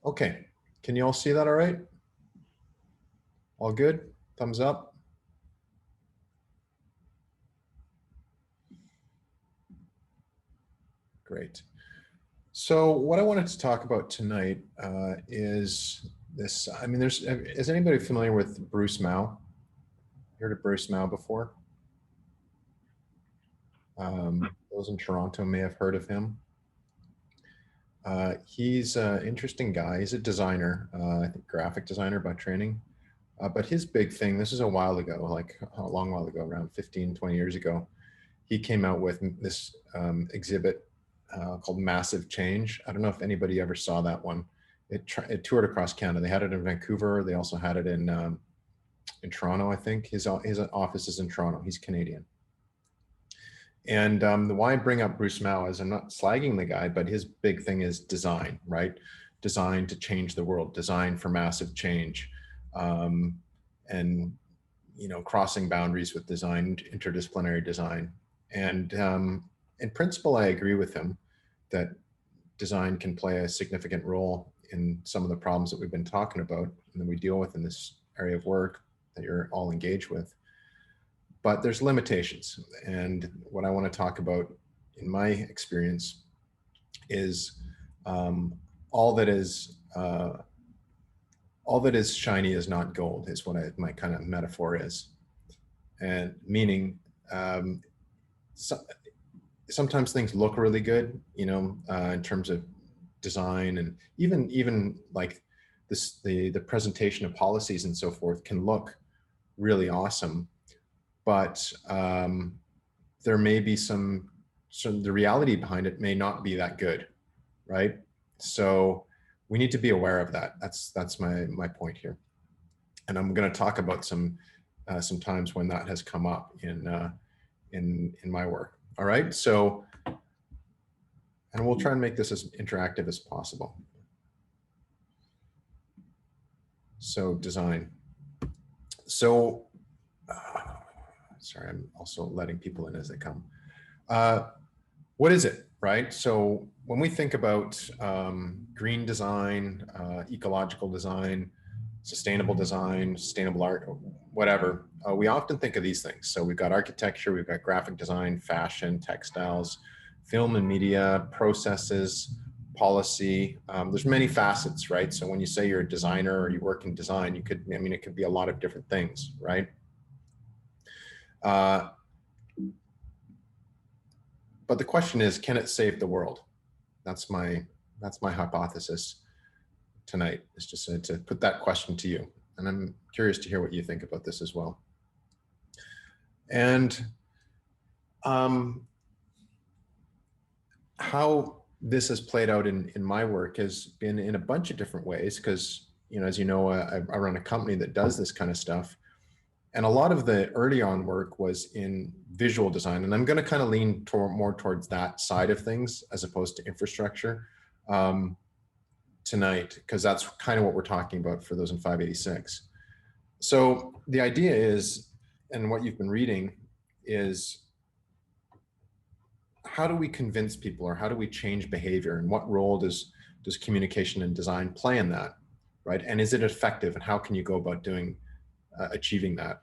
Okay, can you all see that all right? All good? Thumbs up? Great. So what I wanted to talk about tonight is this. I mean, is anybody familiar with Bruce Mao? Heard of Bruce Mao before? Those in Toronto may have heard of him. He's an interesting guy. He's a designer, I think graphic designer by training. But his big thing, this is a while ago, like a long while ago, around 15, 20 years ago, he came out with this exhibit called Massive Change. I don't know if anybody ever saw that one. It toured across Canada. They had it in Vancouver. They also had it in Toronto, I think. His office is in Toronto. He's Canadian. And the why I bring up Bruce Mao is I'm not slagging the guy, but his big thing is design, right? Design to change the world, design for massive change, and crossing boundaries with design, interdisciplinary design. And in principle, I agree with him that design can play a significant role in some of the problems that we've been talking about and that we deal with in this area of work that you're all engaged with. But there's limitations. And what I want to talk about in my experience is all that is shiny is not gold, is what my kind of metaphor is. And meaning sometimes things look really good, in terms of design, and even like this, the presentation of policies and so forth can look really awesome. But there may be the reality behind it may not be that good, right? So we need to be aware of that. That's my point here, and I'm going to talk about some times when that has come up in my work. All right, so, and we'll try and make this as interactive as possible. So design. So. Sorry, I'm also letting people in as they come. What is it, right? So when we think about green design, ecological design, sustainable art, whatever, we often think of these things. So we've got architecture, we've got graphic design, fashion, textiles, film and media, processes, policy. There's many facets, right? So when you say you're a designer or you work in design, it could be a lot of different things, right? But the question is, can it save the world? That's my hypothesis tonight, is just to put that question to you. And I'm curious to hear what you think about this as well. And how this has played out in my work has been in a bunch of different ways, because, as you know, I run a company that does this kind of stuff. And a lot of the early on work was in visual design. And I'm going to kind of lean more towards that side of things as opposed to infrastructure tonight, because that's kind of what we're talking about for those in 586. So the idea is, and what you've been reading is, how do we convince people, or how do we change behavior, and what role does communication and design play in that, right? And is it effective, and how can you go about achieving that?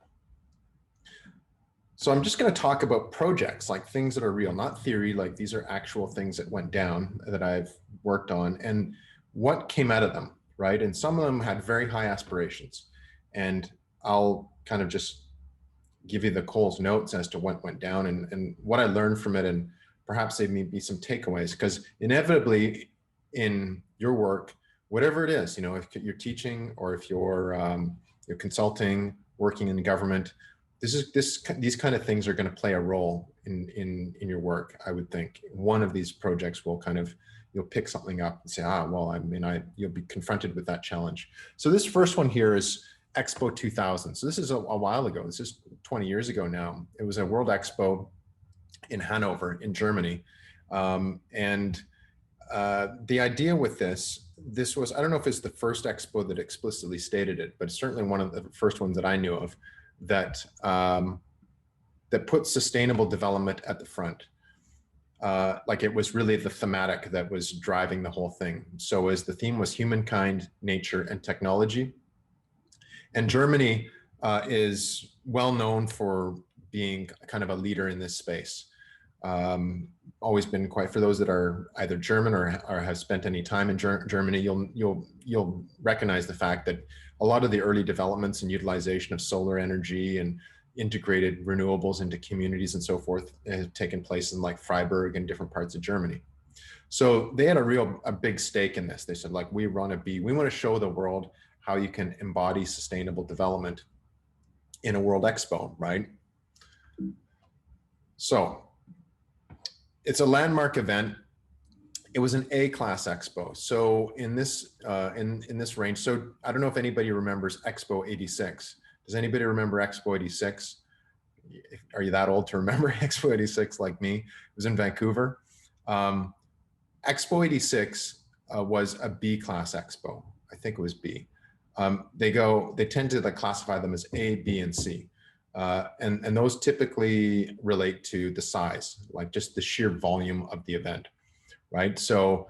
So I'm just going to talk about projects, like things that are real, not theory, like these are actual things that went down that I've worked on and what came out of them, right? And some of them had very high aspirations, and I'll kind of just give you the Cole's notes as to what went down and what I learned from it, and perhaps there may be some takeaways, because inevitably in your work, whatever it is, if you're teaching or if you're consulting, working in the government, these kind of things are going to play a role in your work. I would think one of these projects will you'll pick something up and say, you'll be confronted with that challenge. So this first one here is Expo 2000. So this is a while ago. This is 20 years ago now. It was a World Expo in Hanover in Germany. The idea with this was, I don't know if it's the first Expo that explicitly stated it, but it's certainly one of the first ones that I knew of that puts sustainable development at the front. like it was really the thematic that was driving the whole thing. So as the theme was humankind, nature, and technology. And Germany is well known for being kind of a leader in this space. Always been quite, for those that are either German or have spent any time in Germany, you'll recognize the fact that a lot of the early developments and utilization of solar energy and integrated renewables into communities and so forth have taken place in like Freiburg and different parts of Germany. So they had a big stake in this. They said, like, we want to show the world how you can embody sustainable development in a World Expo, right? So it's a landmark event. It was an A-class expo. So in this range, so I don't know if anybody remembers Expo 86. Does anybody remember Expo 86? Are you that old to remember Expo 86 like me? It was in Vancouver. Expo 86 was a B-class expo. I think it was B. They tend to like classify them as A, B, and C. And those typically relate to the size, like just the sheer volume of the event, right? So,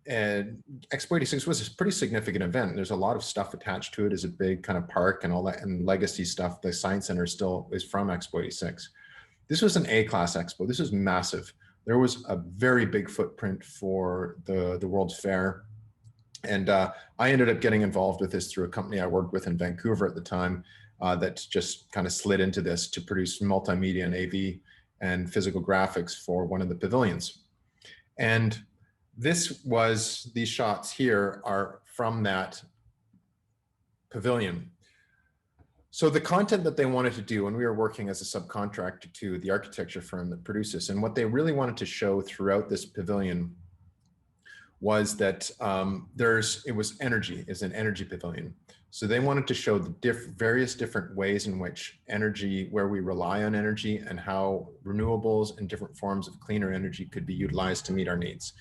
and Expo 86 was a pretty significant event. There's a lot of stuff attached to it as a big kind of park and all that, and legacy stuff. The Science Center still is from Expo 86. This was an A-class expo. This was massive. There was a very big footprint for the World's Fair. And I ended up getting involved with this through a company I worked with in Vancouver at the time that just kind of slid into this to produce multimedia and AV and physical graphics for one of the pavilions. And these shots here are from that pavilion. So the content that they wanted to do, and we were working as a subcontractor to the architecture firm that produced this, and what they really wanted to show throughout this pavilion was that it was energy, is an energy pavilion. So they wanted to show the various different ways in which energy, where we rely on energy, and how renewables and different forms of cleaner energy could be utilized to meet our needs.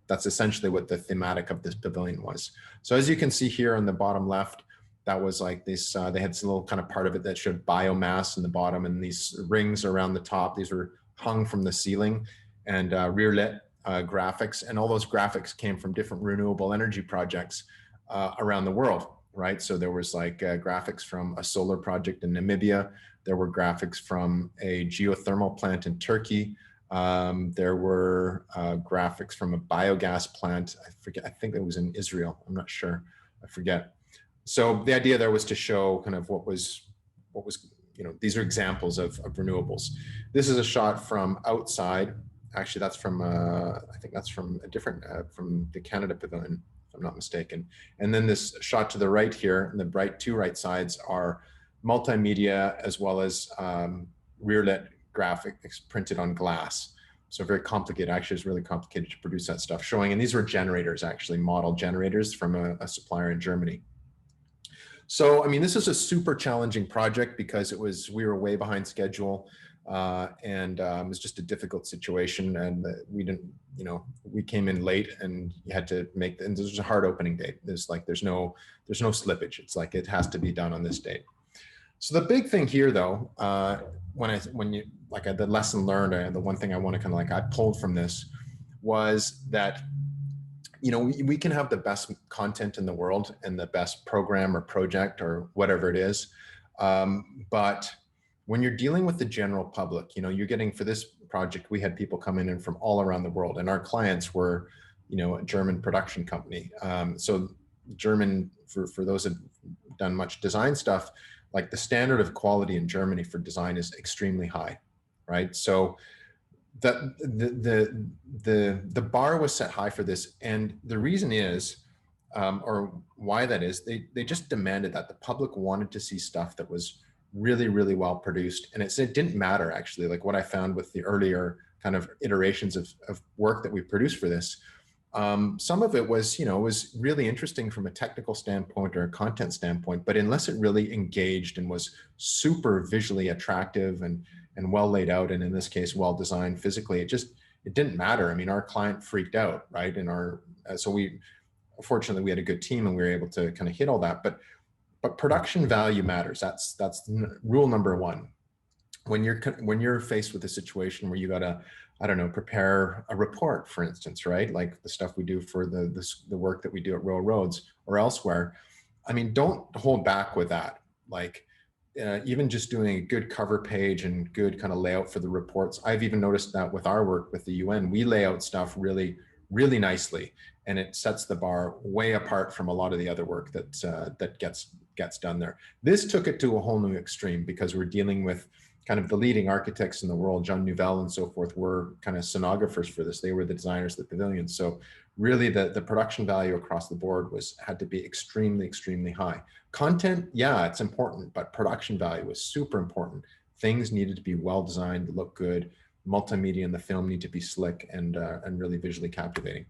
That's essentially what the thematic of this pavilion was. So as you can see here on the bottom left, that was like this, they had this little kind of part of it that showed biomass in the bottom, and these rings around the top. These were hung from the ceiling, and rear lit graphics, and all those graphics came from different renewable energy projects around the world, right? So there was like graphics from a solar project in Namibia. There were graphics from a geothermal plant in Turkey. There were graphics from a biogas plant. I forget, I think it was in Israel. I'm not sure, I forget. So the idea there was to show kind of what was, these are examples of renewables. This is a shot from outside. Actually, that's from, I think that's from a different, from the Canada Pavilion, if I'm not mistaken. And then this shot to the right here, and the two right sides are multimedia, as well as rear lit graphics printed on glass. So very complicated, actually it's really complicated to produce that stuff, showing, and these were generators, actually model generators from a supplier in Germany. So, I mean, this is a super challenging project because we were way behind schedule. And it was just a difficult situation, and we didn't, we came in late, and you had to make, and there's a hard opening date. There's no slippage. It's like, it has to be done on this date. So the big thing here though, the lesson learned, and the one thing I want to kind of like, I pulled from this was that, we can have the best content in the world and the best program or project or whatever it is. But when you're dealing with the general public, you're getting, for this project, we had people coming in from all around the world, and our clients were, a German production company. So German, for those that have done much design stuff, like the standard of quality in Germany for design is extremely high, right? So that the bar was set high for this, and the reason is, or why that is, they just demanded that. The public wanted to see stuff that was really, really well produced. And it didn't matter, actually, like what I found with the earlier kind of iterations of work that we produced for this. Some of it was, was really interesting from a technical standpoint or a content standpoint, but unless it really engaged and was super visually attractive and well laid out, and in this case, well designed physically, it didn't matter. I mean, our client freaked out, right? And fortunately, we had a good team, and we were able to kind of hit all that. But production value matters. That's rule number one. When you're faced with a situation where you got I don't know, prepare a report, for instance, right? Like the stuff we do for the work that we do at Royal Roads or elsewhere. I mean, don't hold back with that. Like even just doing a good cover page and good kind of layout for the reports. I've even noticed that with our work with the UN, we lay out stuff really, really nicely, and it sets the bar way apart from a lot of the other work that gets done there. This took it to a whole new extreme because we're dealing with kind of the leading architects in the world. Jean Nouvel and so forth were kind of scenographers for this. They were the designers of the pavilion. So really the production value across the board had to be extremely, extremely high. Content, yeah, it's important, but production value was super important. Things needed to be well designed, look good. Multimedia in the film need to be slick and really visually captivating.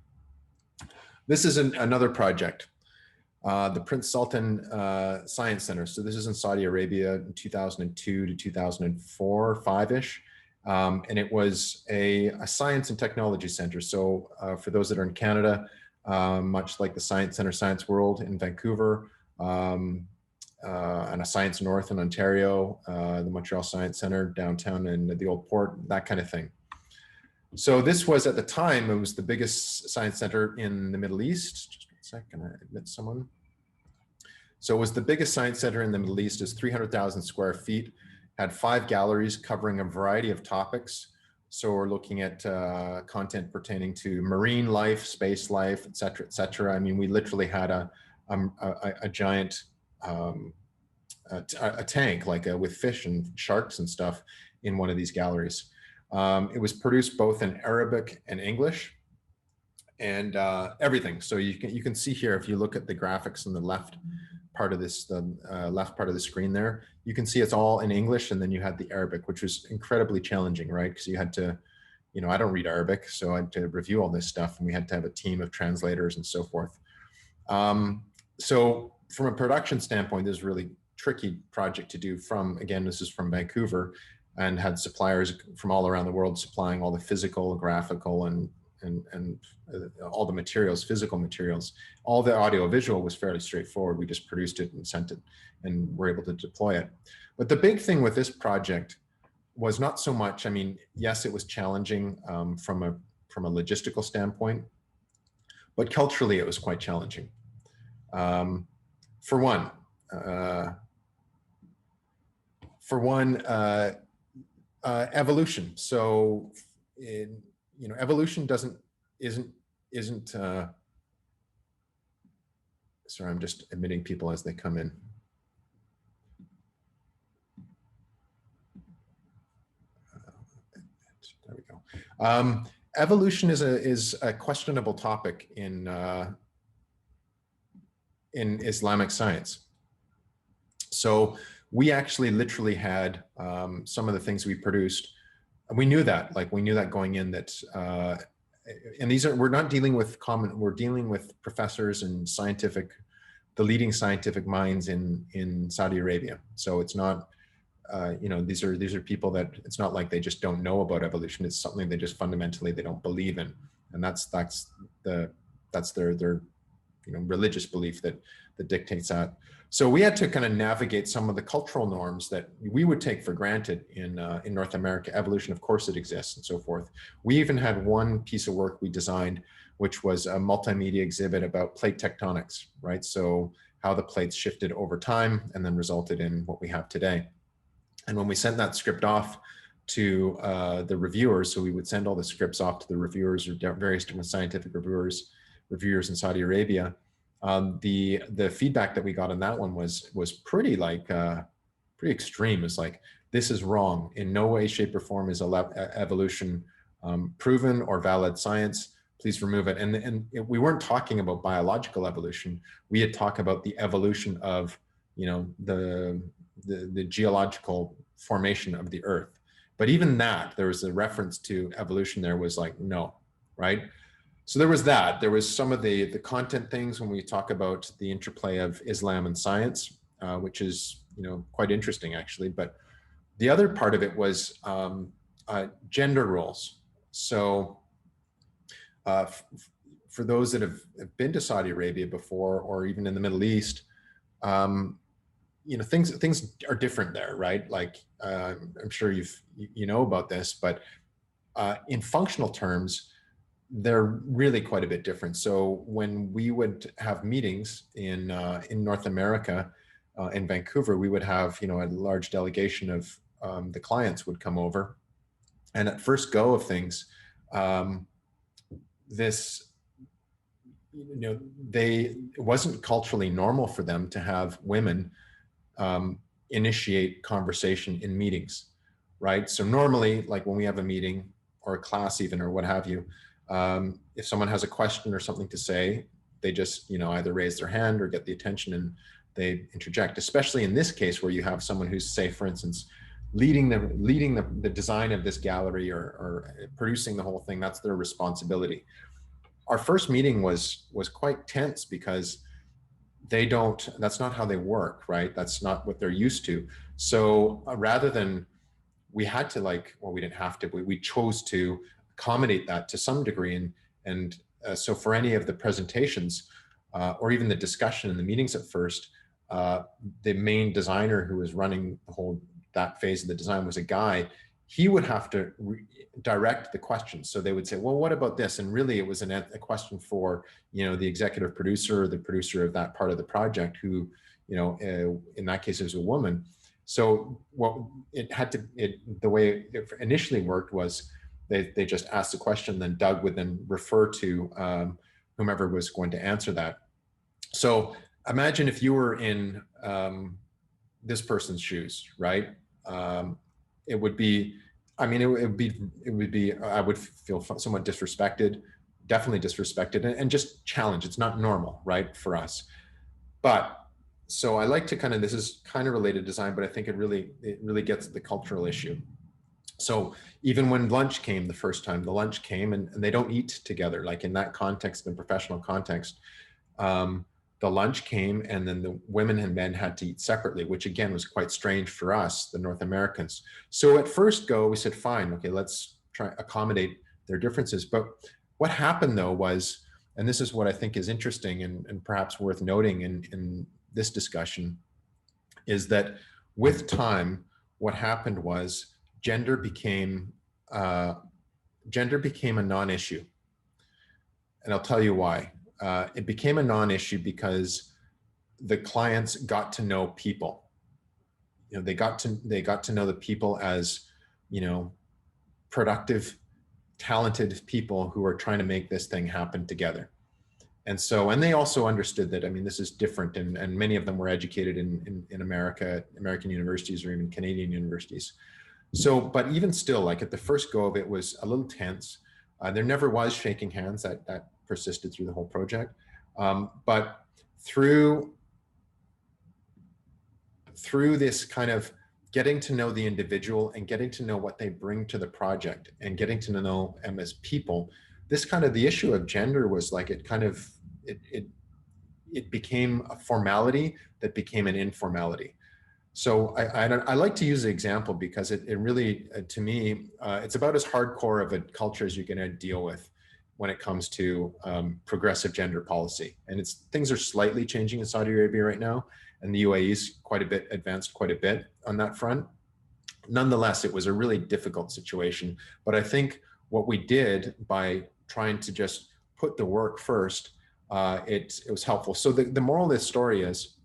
This is another project, the Prince Sultan Science Center. So this is in Saudi Arabia in 2002 to 2004, 5-ish. And it was a science and technology center. So for those that are in Canada, much like the Science Center Science World in Vancouver, and a Science North in Ontario, the Montreal Science Center downtown in the Old Port, that kind of thing. So this was, at the time, it was the biggest science center in the Middle East. Just a second, I admit someone. So it was the biggest science center in the Middle East. It's 300,000 square feet, had 5 galleries covering a variety of topics. So we're looking at content pertaining to marine life, space life, et cetera, et cetera. I mean, we literally had a giant a tank like with fish and sharks and stuff in one of these galleries. It was produced both in Arabic and English, and everything. So you can see here, if you look at the graphics on the left part of this, the left part of the screen there, you can see it's all in English, and then you had the Arabic, which was incredibly challenging, right? Because you had to, you know, I don't read Arabic, so I had to review all this stuff, and we had to have a team of translators and so forth. So from a production standpoint, this is a really tricky project to do from, again, this is from Vancouver, and had suppliers from all around the world supplying all the physical, graphical, and all the materials, physical materials. All the audio visual was fairly straightforward. We just produced it and sent it and were able to deploy it. But the big thing with this project was not so much, I mean, yes, it was challenging from a logistical standpoint, but culturally it was quite challenging. For one, evolution. So, you know, evolution isn't. Sorry, I'm just admitting people as they come in. There we go. Evolution is a questionable topic in Islamic science. So we actually literally had some of the things we produced. We knew that, like we knew that going in, that, and we're not dealing with we're dealing with professors and the leading scientific minds in Saudi Arabia. So it's not, you know, these are people that, it's not like they just don't know about evolution. It's something they just fundamentally, they don't believe in. And that's their you know, religious belief that dictates that. So we had to kind of navigate some of the cultural norms that we would take for granted in North America. Evolution, of course, it exists and so forth. We even had one piece of work we designed, which was a multimedia exhibit about plate tectonics, right? So how the plates shifted over time and then resulted in what we have today. And when we sent that script off to the reviewers, so we would send all the scripts off to the reviewers or various different scientific reviewers in Saudi Arabia, the feedback that we got on that one was pretty pretty extreme. It's like, this is wrong. In no way, shape, or form is evolution proven or valid science. Please remove it. And we weren't talking about biological evolution. We had talked about the evolution of, you know, the geological formation of the Earth. But even that, there was a reference to evolution there, was like, no, right? So there was that. There was some of the content things when we talk about the interplay of Islam and science, which is, you know, quite interesting actually. But the other part of it was gender roles. So for those that have been to Saudi Arabia before, or even in the Middle East, you know, things are different there, right? Like I'm sure you know about this, but In functional terms, they're really quite a bit different. So when we would have meetings in North America, in Vancouver, we would have, you know, a large delegation of the clients would come over, and at first go of things, um, this, you know, it wasn't culturally normal for them to have women um, initiate conversation in meetings, right? So normally, like when we have a meeting or a class even, or what have you, if someone has a question or something to say, they just, you know, either raise their hand or get the attention and they interject, especially in this case where you have someone who's, say, for instance, leading the design of this gallery, or producing the whole thing. That's their responsibility. Our first meeting was quite tense because that's not how they work, right? That's not what they're used to. So rather than, we had to, like, well, we didn't have to, we chose to accommodate that to some degree. So for any of the presentations, or even the discussion in the meetings at first, the main designer who was running that phase of the design was a guy. He would have to direct the questions. So they would say, well, what about this? And really it was a question for, you know, the executive producer, or the producer of that part of the project, who, you know, in that case, it was a woman. So what the way it initially worked was they just asked the question, then Doug would then refer to whomever was going to answer that. So imagine if you were in this person's shoes, right? It would be, I mean, it would be, I would feel somewhat disrespected, definitely disrespected, and just challenged. It's not normal, right, for us. But so I like to kind of, this is kind of related to design, but I think it really gets at the cultural issue. So even when lunch came the first time, the lunch came and they don't eat together, like in that context, in professional context. The lunch came and then the women and men had to eat separately, which again was quite strange for us, the North Americans. So at first go, we said, fine, okay, let's try accommodate their differences. But what happened though was, and this is what I think is interesting and perhaps worth noting in this discussion, is that with time, what happened was gender became a non-issue. And I'll tell you why. It became a non-issue because the clients got to know people. You know, they got to know the people as, you know, productive, talented people who are trying to make this thing happen together. And so, and they also understood that, I mean, this is different, and many of them were educated in America, American universities, or even Canadian universities. So, but even still, like at the first go of it was a little tense. There never was shaking hands. That persisted through the whole project. But through this kind of getting to know the individual and getting to know what they bring to the project and getting to know them as people, this kind of, the issue of gender was like, it kind of, it became a formality that became an informality. So I like to use the example because it really, to me, it's about as hardcore of a culture as you're going to deal with when it comes to progressive gender policy. And things are slightly changing in Saudi Arabia right now, and the UAE's advanced quite a bit on that front. Nonetheless, it was a really difficult situation. But I think what we did by trying to just put the work first, it was helpful. So the moral of this story is,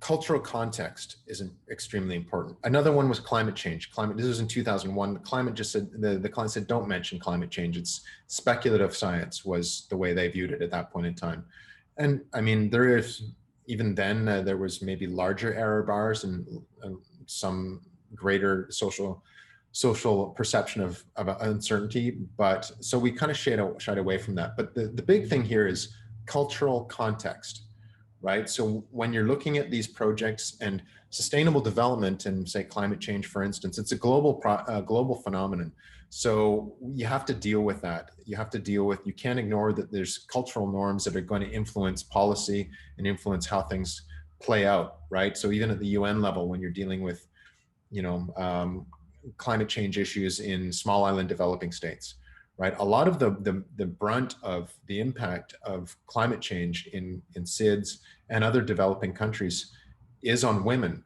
cultural context is extremely important. Another one was climate change. This was in 2001. The client said, don't mention climate change. It's speculative science, was the way they viewed it at that point in time. And I mean, even then, there was maybe larger error bars and some greater social perception of uncertainty. But so we kind of shied away from that. But the big thing here is cultural context. Right. So when you're looking at these projects and sustainable development and say climate change, for instance, it's a global phenomenon. So you have to deal with that. You can't ignore that there's cultural norms that are going to influence policy and influence how things play out. Right. So even at the UN level, when you're dealing with, you know, climate change issues in small island developing states, right? A lot of the brunt of the impact of climate change in SIDS and other developing countries is on women,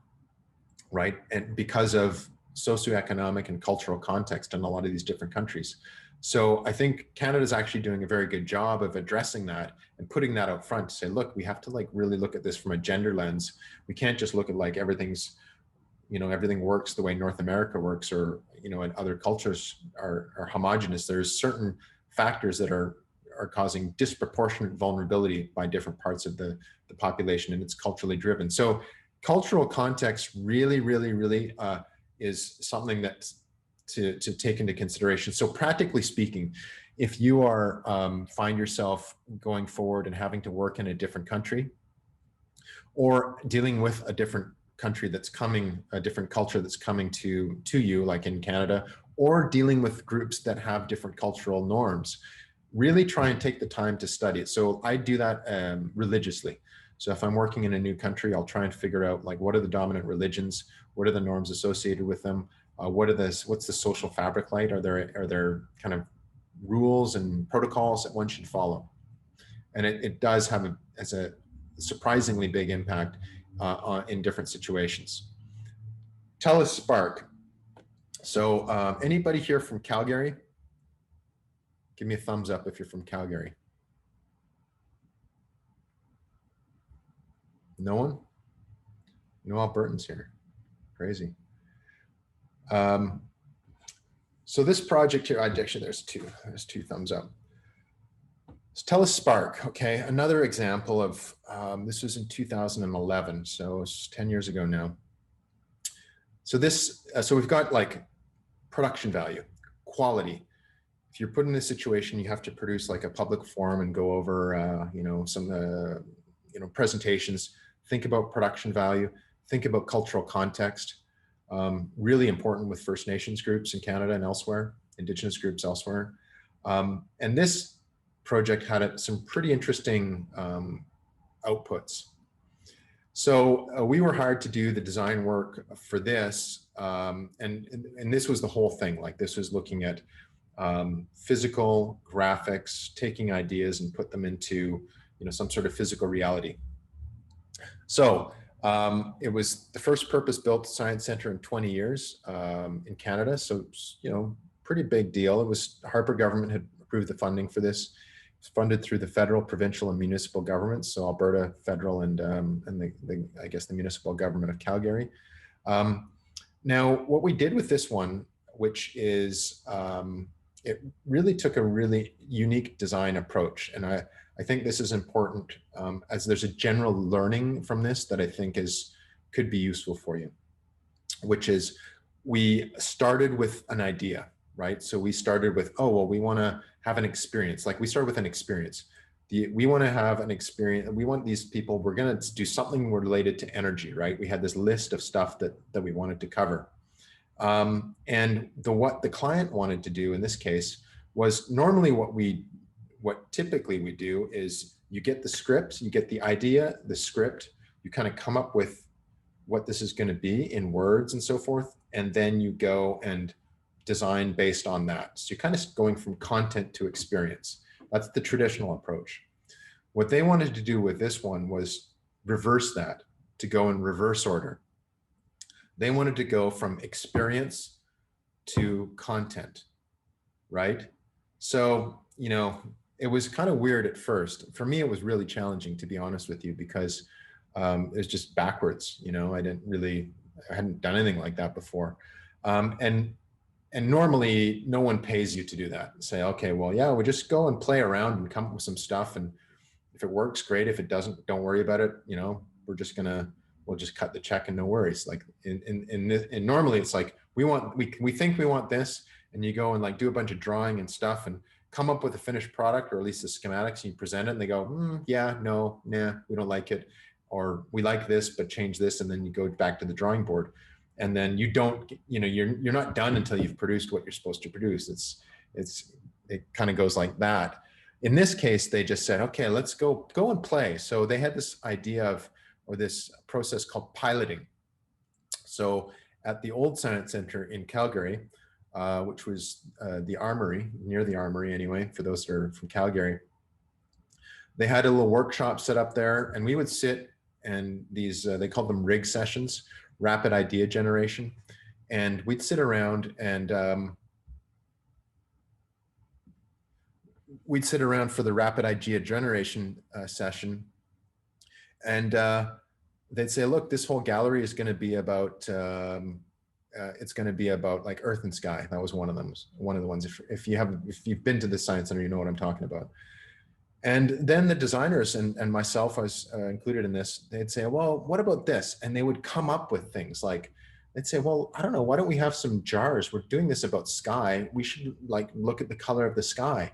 right? And because of socioeconomic and cultural context in a lot of these different countries. So I think Canada is actually doing a very good job of addressing that and putting that out front to say, look, we have to like really look at this from a gender lens. We can't just look at like everything's, you know, everything works the way North America works, or, you know, and other cultures are homogenous. There's certain factors that are causing disproportionate vulnerability by different parts of the population, and it's culturally driven. So cultural context really, really, really is something that's to take into consideration. So practically speaking, if you are find yourself going forward and having to work in a different country, or dealing with a different country that's coming, a different culture that's coming to you, like in Canada, or dealing with groups that have different cultural norms, really try and take the time to study it. So I do that religiously. So if I'm working in a new country, I'll try and figure out like, what are the dominant religions? What are the norms associated with them? What's the social fabric like? Are there kind of rules and protocols that one should follow? And it does have a surprisingly big impact in different situations. TELUS Spark. So anybody here from Calgary? Give me a thumbs up if you're from Calgary. No one? No Albertans here. Crazy. So this project here, actually there's two thumbs up. So TELUS Spark, okay, another example of, this was in 2011, so it's 10 years ago now. So so we've got like production value, quality. If you're put in a situation, you have to produce like a public forum and go over, you know, some, you know, presentations. Think about production value. Think about cultural context. Really important with First Nations groups in Canada and elsewhere, Indigenous groups elsewhere. And this project had some pretty interesting outputs. So we were hired to do the design work for this, and this was the whole thing. Like this was looking at physical graphics, taking ideas and put them into, you know, some sort of physical reality. So it was the first purpose-built science center in 20 years in Canada. So, you know, pretty big deal. It was Harper government had approved the funding for this. It's funded through the federal, provincial, and municipal governments. So Alberta, federal, and I guess the municipal government of Calgary. Now, what we did with this one, which is it really took a really unique design approach, and I think this is important as there's a general learning from this that I think could be useful for you, which is we started with an idea, right? So we started with, oh, well, we want to have an experience. Like we started with an experience. We want to have an experience. We want these people, we're going to do something related to energy, right? We had this list of stuff that we wanted to cover. And what the client wanted to do in this case was normally what typically we do is you get the script, you get the idea, the script, you kind of come up with what this is going to be in words and so forth. And then you go and design based on that. So you're kind of going from content to experience. That's the traditional approach. What they wanted to do with this one was reverse that, to go in reverse order. They wanted to go from experience to content, right? So, you know, it was kind of weird at first. For me, it was really challenging, to be honest with you, because it was just backwards. You know, I hadn't done anything like that before. And normally no one pays you to do that. Say, okay, well, yeah, we just go and play around and come up with some stuff. And if it works, great. If it doesn't, don't worry about it. You know, we'll just cut the check and no worries. Like and normally it's like, we think we want this, and you go and like do a bunch of drawing and stuff and come up with a finished product, or at least the schematics, and you present it and they go, yeah, no, nah, we don't like it. Or we like this, but change this. And then you go back to the drawing board. And then you don't, you know, you're not done until you've produced what you're supposed to produce. It kind of goes like that. In this case, they just said, okay, let's go and play. So they had this idea or this process called piloting. So at the old Science Center in Calgary, which was the Armory, near the Armory anyway, for those that are from Calgary, they had a little workshop set up there, and we would sit and they called them rig sessions, rapid idea generation. And we'd sit around and we'd sit around for the rapid idea generation session, and they'd say, look, this whole gallery is going to be about it's going to be about like earth and sky. That was one of them, one of the ones. If you've been to the Science Center, you know what I'm talking about. And then the designers and myself, I was included in this, they'd say, well, what about this? And they would come up with things like, they'd say, well, I don't know, why don't we have some jars? We're doing this about sky. We should like look at the color of the sky.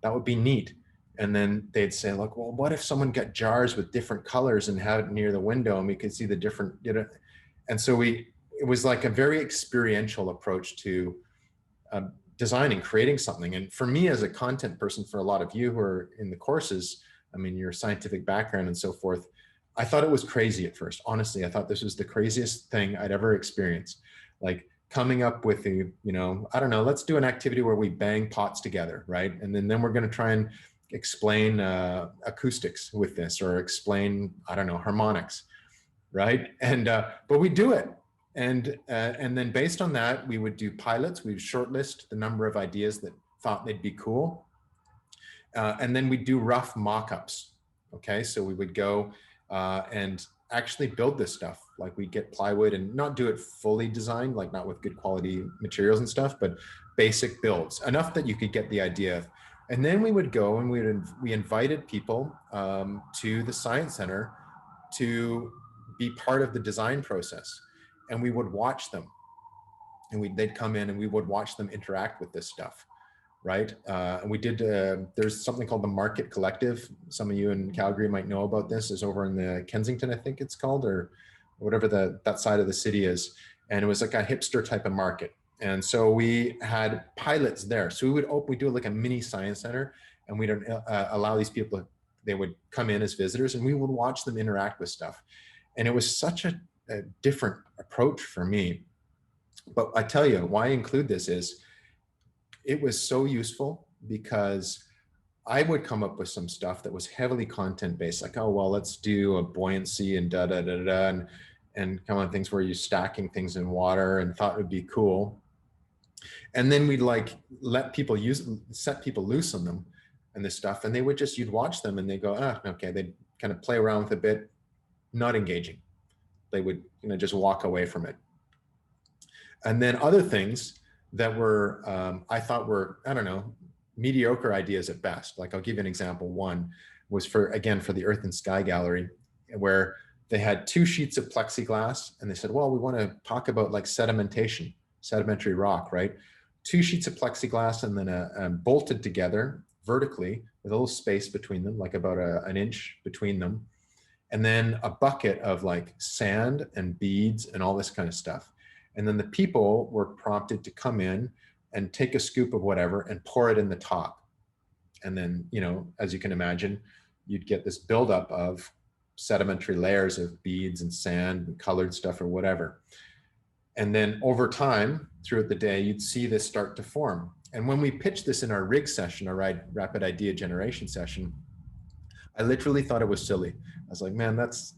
That would be neat. And then they'd say, like, well, what if someone got jars with different colors and had it near the window and we could see the different, you know? And so it was like a very experiential approach to designing, creating something. And for me as a content person, for a lot of you who are in the courses, I mean, your scientific background and so forth, I thought it was crazy at first. Honestly, I thought this was the craziest thing I'd ever experienced. Like coming up with the, you know, I don't know, let's do an activity where we bang pots together, right? And then we're going to try and explain acoustics with this, or explain, I don't know, harmonics, right? And but we do it. And then based on that, we would do pilots. We would shortlist the number of ideas that thought they'd be cool. And then we'd do rough mock-ups. Okay, so we would go and actually build this stuff. Like we'd get plywood and not do it fully designed, like not with good quality materials and stuff, but basic builds, enough that you could get the idea of. And then we would go and we invited people to the Science Center to be part of the design process. And we would watch them, and they'd come in and we would watch them interact with this stuff, right? And we did, there's something called the Market Collective. Some of you in Calgary might know about this. It's over in the Kensington, I think it's called, or whatever that side of the city is. And it was like a hipster type of market. And so we had pilots there. So we do like a mini Science Center, and we'd allow these people, they would come in as visitors and we would watch them interact with stuff. And it was such a different approach for me. But I tell you, why I include this is it was so useful, because I would come up with some stuff that was heavily content based, like, oh, well, let's do a buoyancy and and come on, things where you're stacking things in water, and thought it would be cool. And then we'd like set people loose on them and this stuff. And they would just, you'd watch them and they go, okay. They'd kind of play around with a bit, not engaging. They would, you know, just walk away from it. And then other things that were, I thought were, I don't know, mediocre ideas at best. Like I'll give you an example. One was for the Earth and Sky Gallery, where they had 2 sheets of plexiglass, and they said, well, we want to talk about like sedimentation, sedimentary rock, right? 2 sheets of plexiglass, and then bolted together vertically with a little space between them, like about an inch between them. And then a bucket of like sand and beads and all this kind of stuff. And then the people were prompted to come in and take a scoop of whatever and pour it in the top. And then, you know, as you can imagine, you'd get this buildup of sedimentary layers of beads and sand and colored stuff or whatever. And then over time, throughout the day, you'd see this start to form. And when we pitched this in our RIG session, our rapid idea generation session, I literally thought it was silly. I was like, man, that's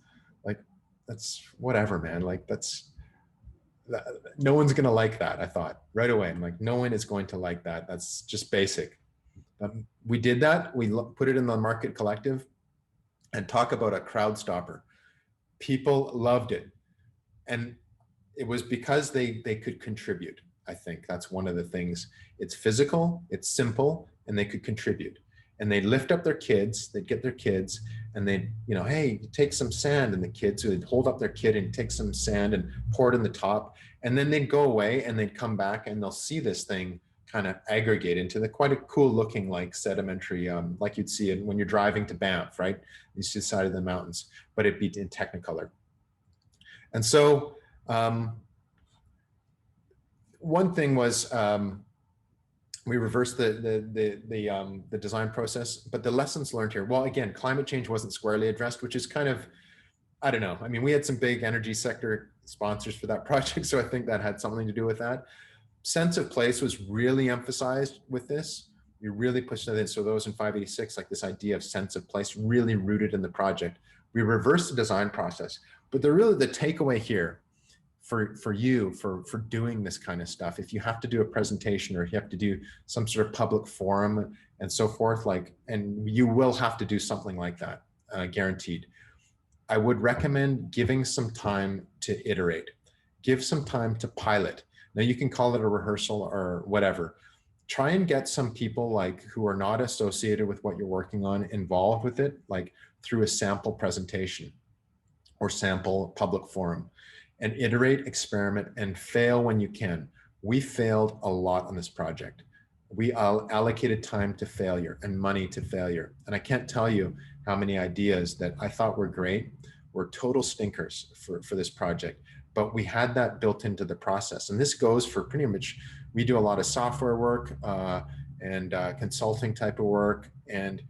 whatever, man. Like no one's going to like that. I thought right away. I'm like, no one is going to like that. That's just basic. We did that. We put it in the Market Collective, and talk about a crowd stopper. People loved it. And it was because they could contribute. I think that's one of the things. It's physical, it's simple, and they could contribute. And they'd lift up their kids, they'd get their kids, and they'd, you know, hey, take some sand. And the kids would hold up their kid and take some sand and pour it in the top. And then they'd go away and they'd come back and they'll see this thing kind of aggregate into the quite a cool looking like sedimentary, like you'd see it when you're driving to Banff, right? You see the side of the mountains, but it'd be in Technicolor. And so one thing was, we reversed the design process, but the lessons learned here. Well, again, climate change wasn't squarely addressed, which is kind of, I don't know. I mean, we had some big energy sector sponsors for that project, so I think that had something to do with that. Sense of place was really emphasized with this. We really pushed it in. So those in 586, like this idea of sense of place, really rooted in the project. We reversed the design process, but the takeaway here for you for doing this kind of stuff. If you have to do a presentation or you have to do some sort of public forum and so forth, like, and you will have to do something like that, guaranteed. I would recommend giving some time to iterate. Give some time to pilot. Now you can call it a rehearsal or whatever. Try and get some people like who are not associated with what you're working on involved with it, like through a sample presentation or sample public forum, and iterate, experiment, and fail when you can. We failed a lot on this project. We allocated time to failure and money to failure. And I can't tell you how many ideas that I thought were great were total stinkers for this project. But we had that built into the process. And this goes for pretty much, we do a lot of software work and consulting type of work. And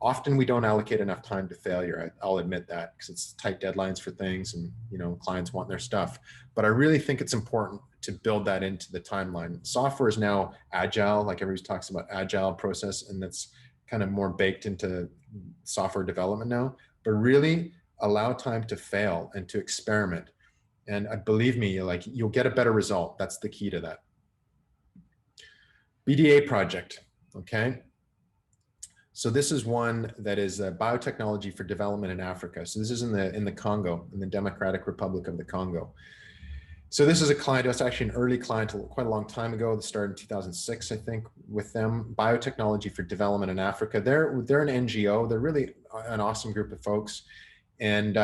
often we don't allocate enough time to failure. I'll admit that, because it's tight deadlines for things and, you know, clients want their stuff. But I really think it's important to build that into the timeline. Software is now agile, like everybody talks about agile process, and that's kind of more baked into software development now. But really allow time to fail and to experiment. And believe me, like, you'll get a better result. That's the key to that. BDA project, okay? So this is one that is biotechnology for development in Africa. So this is in the Congo, in the Democratic Republic of the Congo. So this is a client, it's actually an early client quite a long time ago. That started in 2006, I think, with them. Biotechnology for development in Africa. They're an NGO. They're really an awesome group of folks. And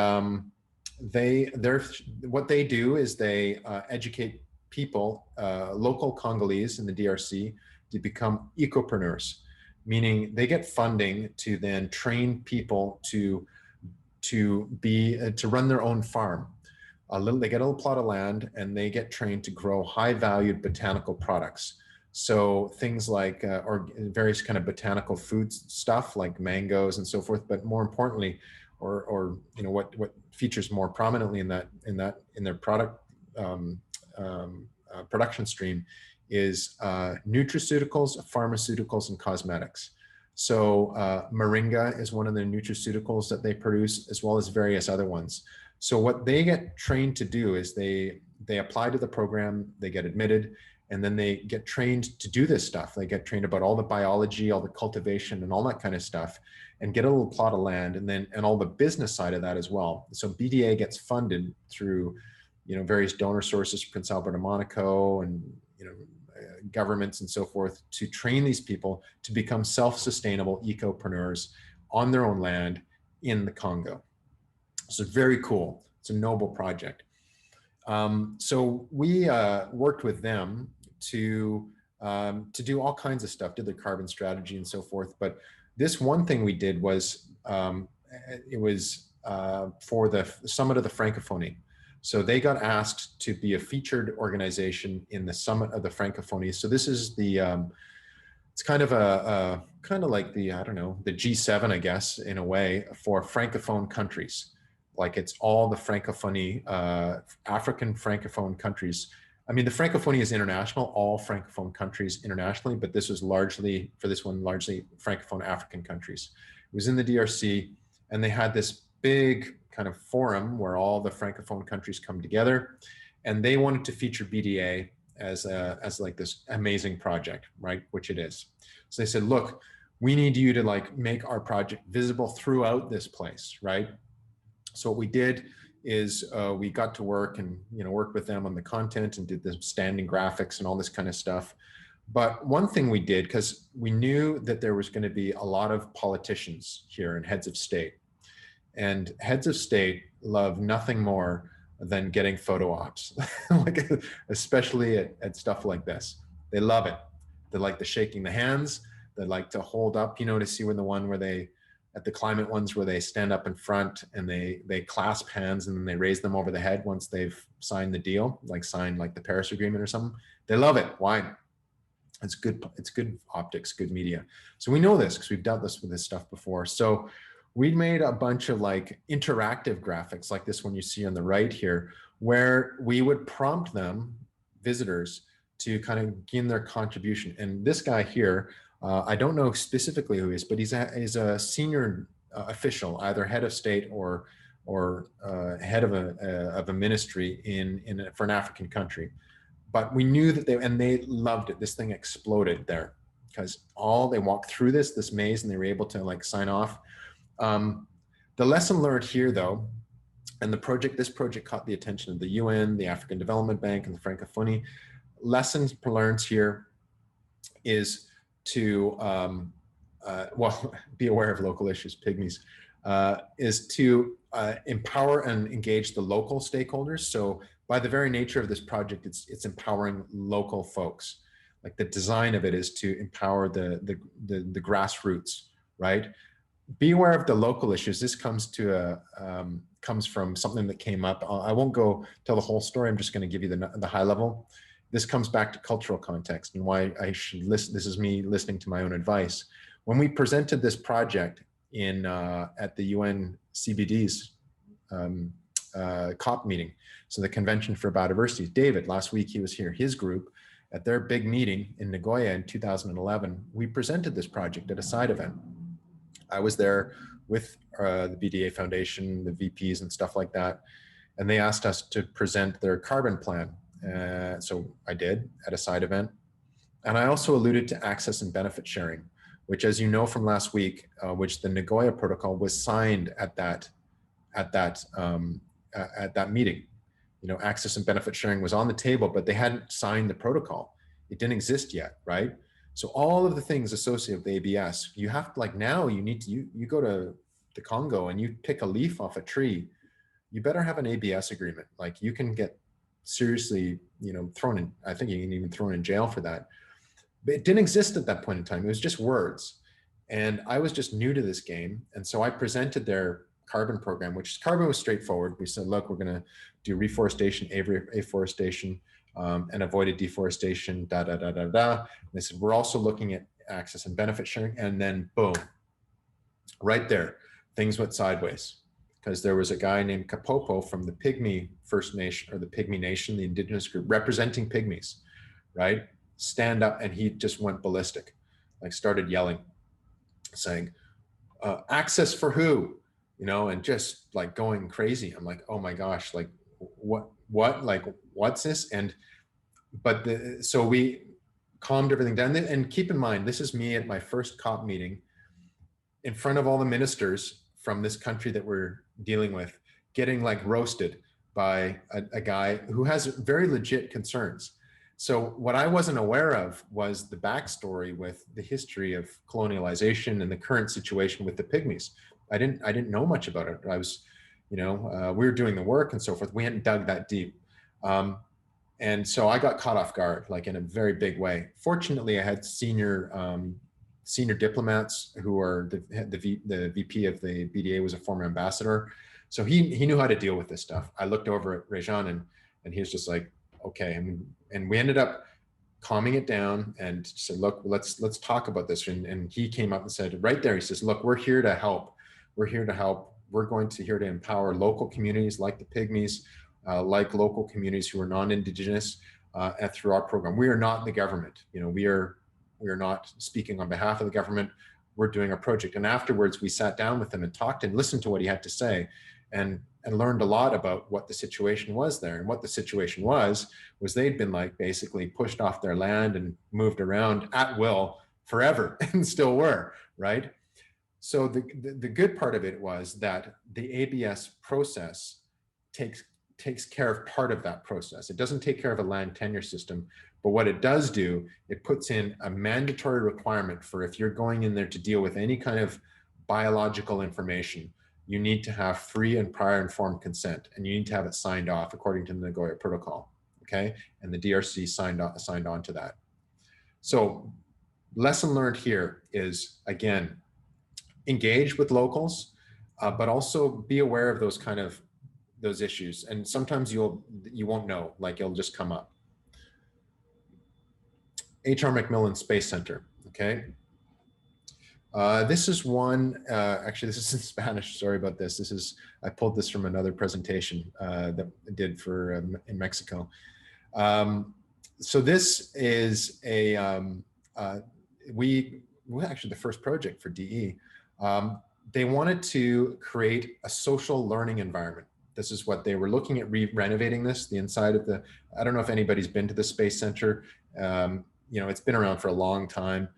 what they do is they educate people, local Congolese in the DRC, to become ecopreneurs, meaning they get funding to then train people to run their own farm. They get a little plot of land and they get trained to grow high valued botanical products. So things like, or various kind of botanical food stuff like mangoes and so forth, but more importantly, or you know, what features more prominently in their product production stream is nutraceuticals, pharmaceuticals, and cosmetics. So moringa is one of the nutraceuticals that they produce, as well as various other ones. So what they get trained to do is they apply to the program, they get admitted, and then they get trained to do this stuff. They get trained about all the biology, all the cultivation, and all that kind of stuff, and get a little plot of land, and all the business side of that as well. So BDA gets funded through, you know, various donor sources, Prince Albert of Monaco, and, you know, governments and so forth, to train these people to become self-sustainable ecopreneurs on their own land in the Congo. So very cool. It's a noble project. So we worked with them to do all kinds of stuff, did the carbon strategy and so forth. But this one thing we did was, it was for the Summit of the Francophonie. So they got asked to be a featured organization in the Summit of the Francophonie. So this is the, it's kind of kind of like the, I don't know, the G7, I guess, in a way, for Francophone countries. Like, it's all the Francophonie, African Francophone countries. I mean, the Francophonie is international, all Francophone countries internationally, but this was largely, for this one, largely Francophone African countries. It was in the DRC, and they had this big kind of forum where all the Francophone countries come together, and they wanted to feature BDA as like this amazing project, right? Which it is. So they said, look, we need you to like make our project visible throughout this place, right? So what we did is we got to work and, you know, worked with them on the content and did the standing graphics and all this kind of stuff. But one thing we did, because we knew that there was going to be a lot of politicians here and heads of state, and heads of state love nothing more than getting photo ops, like, especially at stuff like this. They love it. They like the shaking the hands. They like to hold up, you know, to see when the one where they, at the climate ones where they stand up in front and they clasp hands and then they raise them over the head once they've signed the deal, like signed like the Paris Agreement or something. They love it. Why? It's good optics, good media. So we know this because we've done this with this stuff before. So we made a bunch of like interactive graphics like this one you see on the right here, where we would prompt them, visitors, to kind of give their contribution. And this guy here, I don't know specifically who he is, but he's a senior official, either head of state or or head of a ministry for an African country. But we knew that they loved it. This thing exploded there because they walked through this maze and they were able to like sign off. The lesson learned here though, and this project caught the attention of the UN, the African Development Bank, and the Francophonie. Lessons learned here is to, be aware of local issues, pygmies, is to empower and engage the local stakeholders. So by the very nature of this project, it's empowering local folks. Like the design of it is to empower the grassroots, right? Be aware of the local issues. This comes from something that came up. I won't go tell the whole story. I'm just going to give you the high level. This comes back to cultural context and why I should listen. This is me listening to my own advice. When we presented this project at the UN CBD's COP meeting, so the Convention for Biodiversity, David, last week he was here, his group, at their big meeting in Nagoya in 2011, we presented this project at a side event. I was there with the BDA Foundation, the VPs and stuff like that. And they asked us to present their carbon plan. So I did at a side event. And I also alluded to access and benefit sharing, which, as you know from last week, which the Nagoya Protocol was signed at that meeting. You know, access and benefit sharing was on the table, but they hadn't signed the protocol. It didn't exist yet, right? So all of the things associated with ABS, you have to, like now you need to, you go to the Congo and you pick a leaf off a tree, you better have an ABS agreement. Like you can get seriously, you know, thrown in, I think you can even thrown in jail for that. But it didn't exist at that point in time. It was just words. And I was just new to this game. And so I presented their carbon program, which carbon was straightforward. We said, look, we're going to do reforestation, afforestation, and avoided deforestation, And they said, we're also looking at access and benefit sharing. And then boom, right there, things went sideways because there was a guy named Kapopo from the Pygmy First Nation, or the Pygmy Nation, the indigenous group representing Pygmies, right? Stand up, and he just went ballistic, like started yelling, saying, access for who? You know, and just like going crazy. I'm like, oh my gosh, like what, like, what's this? So we calmed everything down. And keep in mind, this is me at my first COP meeting in front of all the ministers from this country that we're dealing with, getting like roasted by a guy who has very legit concerns. So what I wasn't aware of was the backstory with the history of colonialization and the current situation with the Pygmies. I didn't know much about it. I was, you know, we were doing the work and so forth. We hadn't dug that deep. And so I got caught off guard, like in a very big way. Fortunately, I had senior diplomats who are the VP of the BDA was a former ambassador. So he knew how to deal with this stuff. I looked over at Rejan and he was just like, okay. And we ended up calming it down and said, look, let's talk about this. And he came up and said, right there, he says, look, we're here to help. We're here to help. We're here to empower local communities like the Pygmies, like local communities who are non-Indigenous through our program. We are not the government. You know, we are not speaking on behalf of the government. We're doing a project. And afterwards, we sat down with him and talked and listened to what he had to say, and learned a lot about what the situation was there. And what the situation was they'd been like basically pushed off their land and moved around at will forever and still were, right? So the good part of it was that the ABS process takes care of part of that process. It doesn't take care of a land tenure system, but what it does do, it puts in a mandatory requirement for if you're going in there to deal with any kind of biological information, you need to have free and prior informed consent, and you need to have it signed off according to the Nagoya Protocol, okay? And the DRC signed on to that. So lesson learned here is, again, engage with locals, but also be aware of those issues. And sometimes you won't know, like it'll just come up. H.R. McMillan Space Center, okay? This is one, actually this is in Spanish, sorry about this. I pulled this from another presentation that I did for in Mexico. So this is actually the first project for DE. they wanted to create a social learning environment. This is what they were looking at, renovating this, the inside of the, I don't know if anybody's been to the Space Center. You know, it's been around for a long time.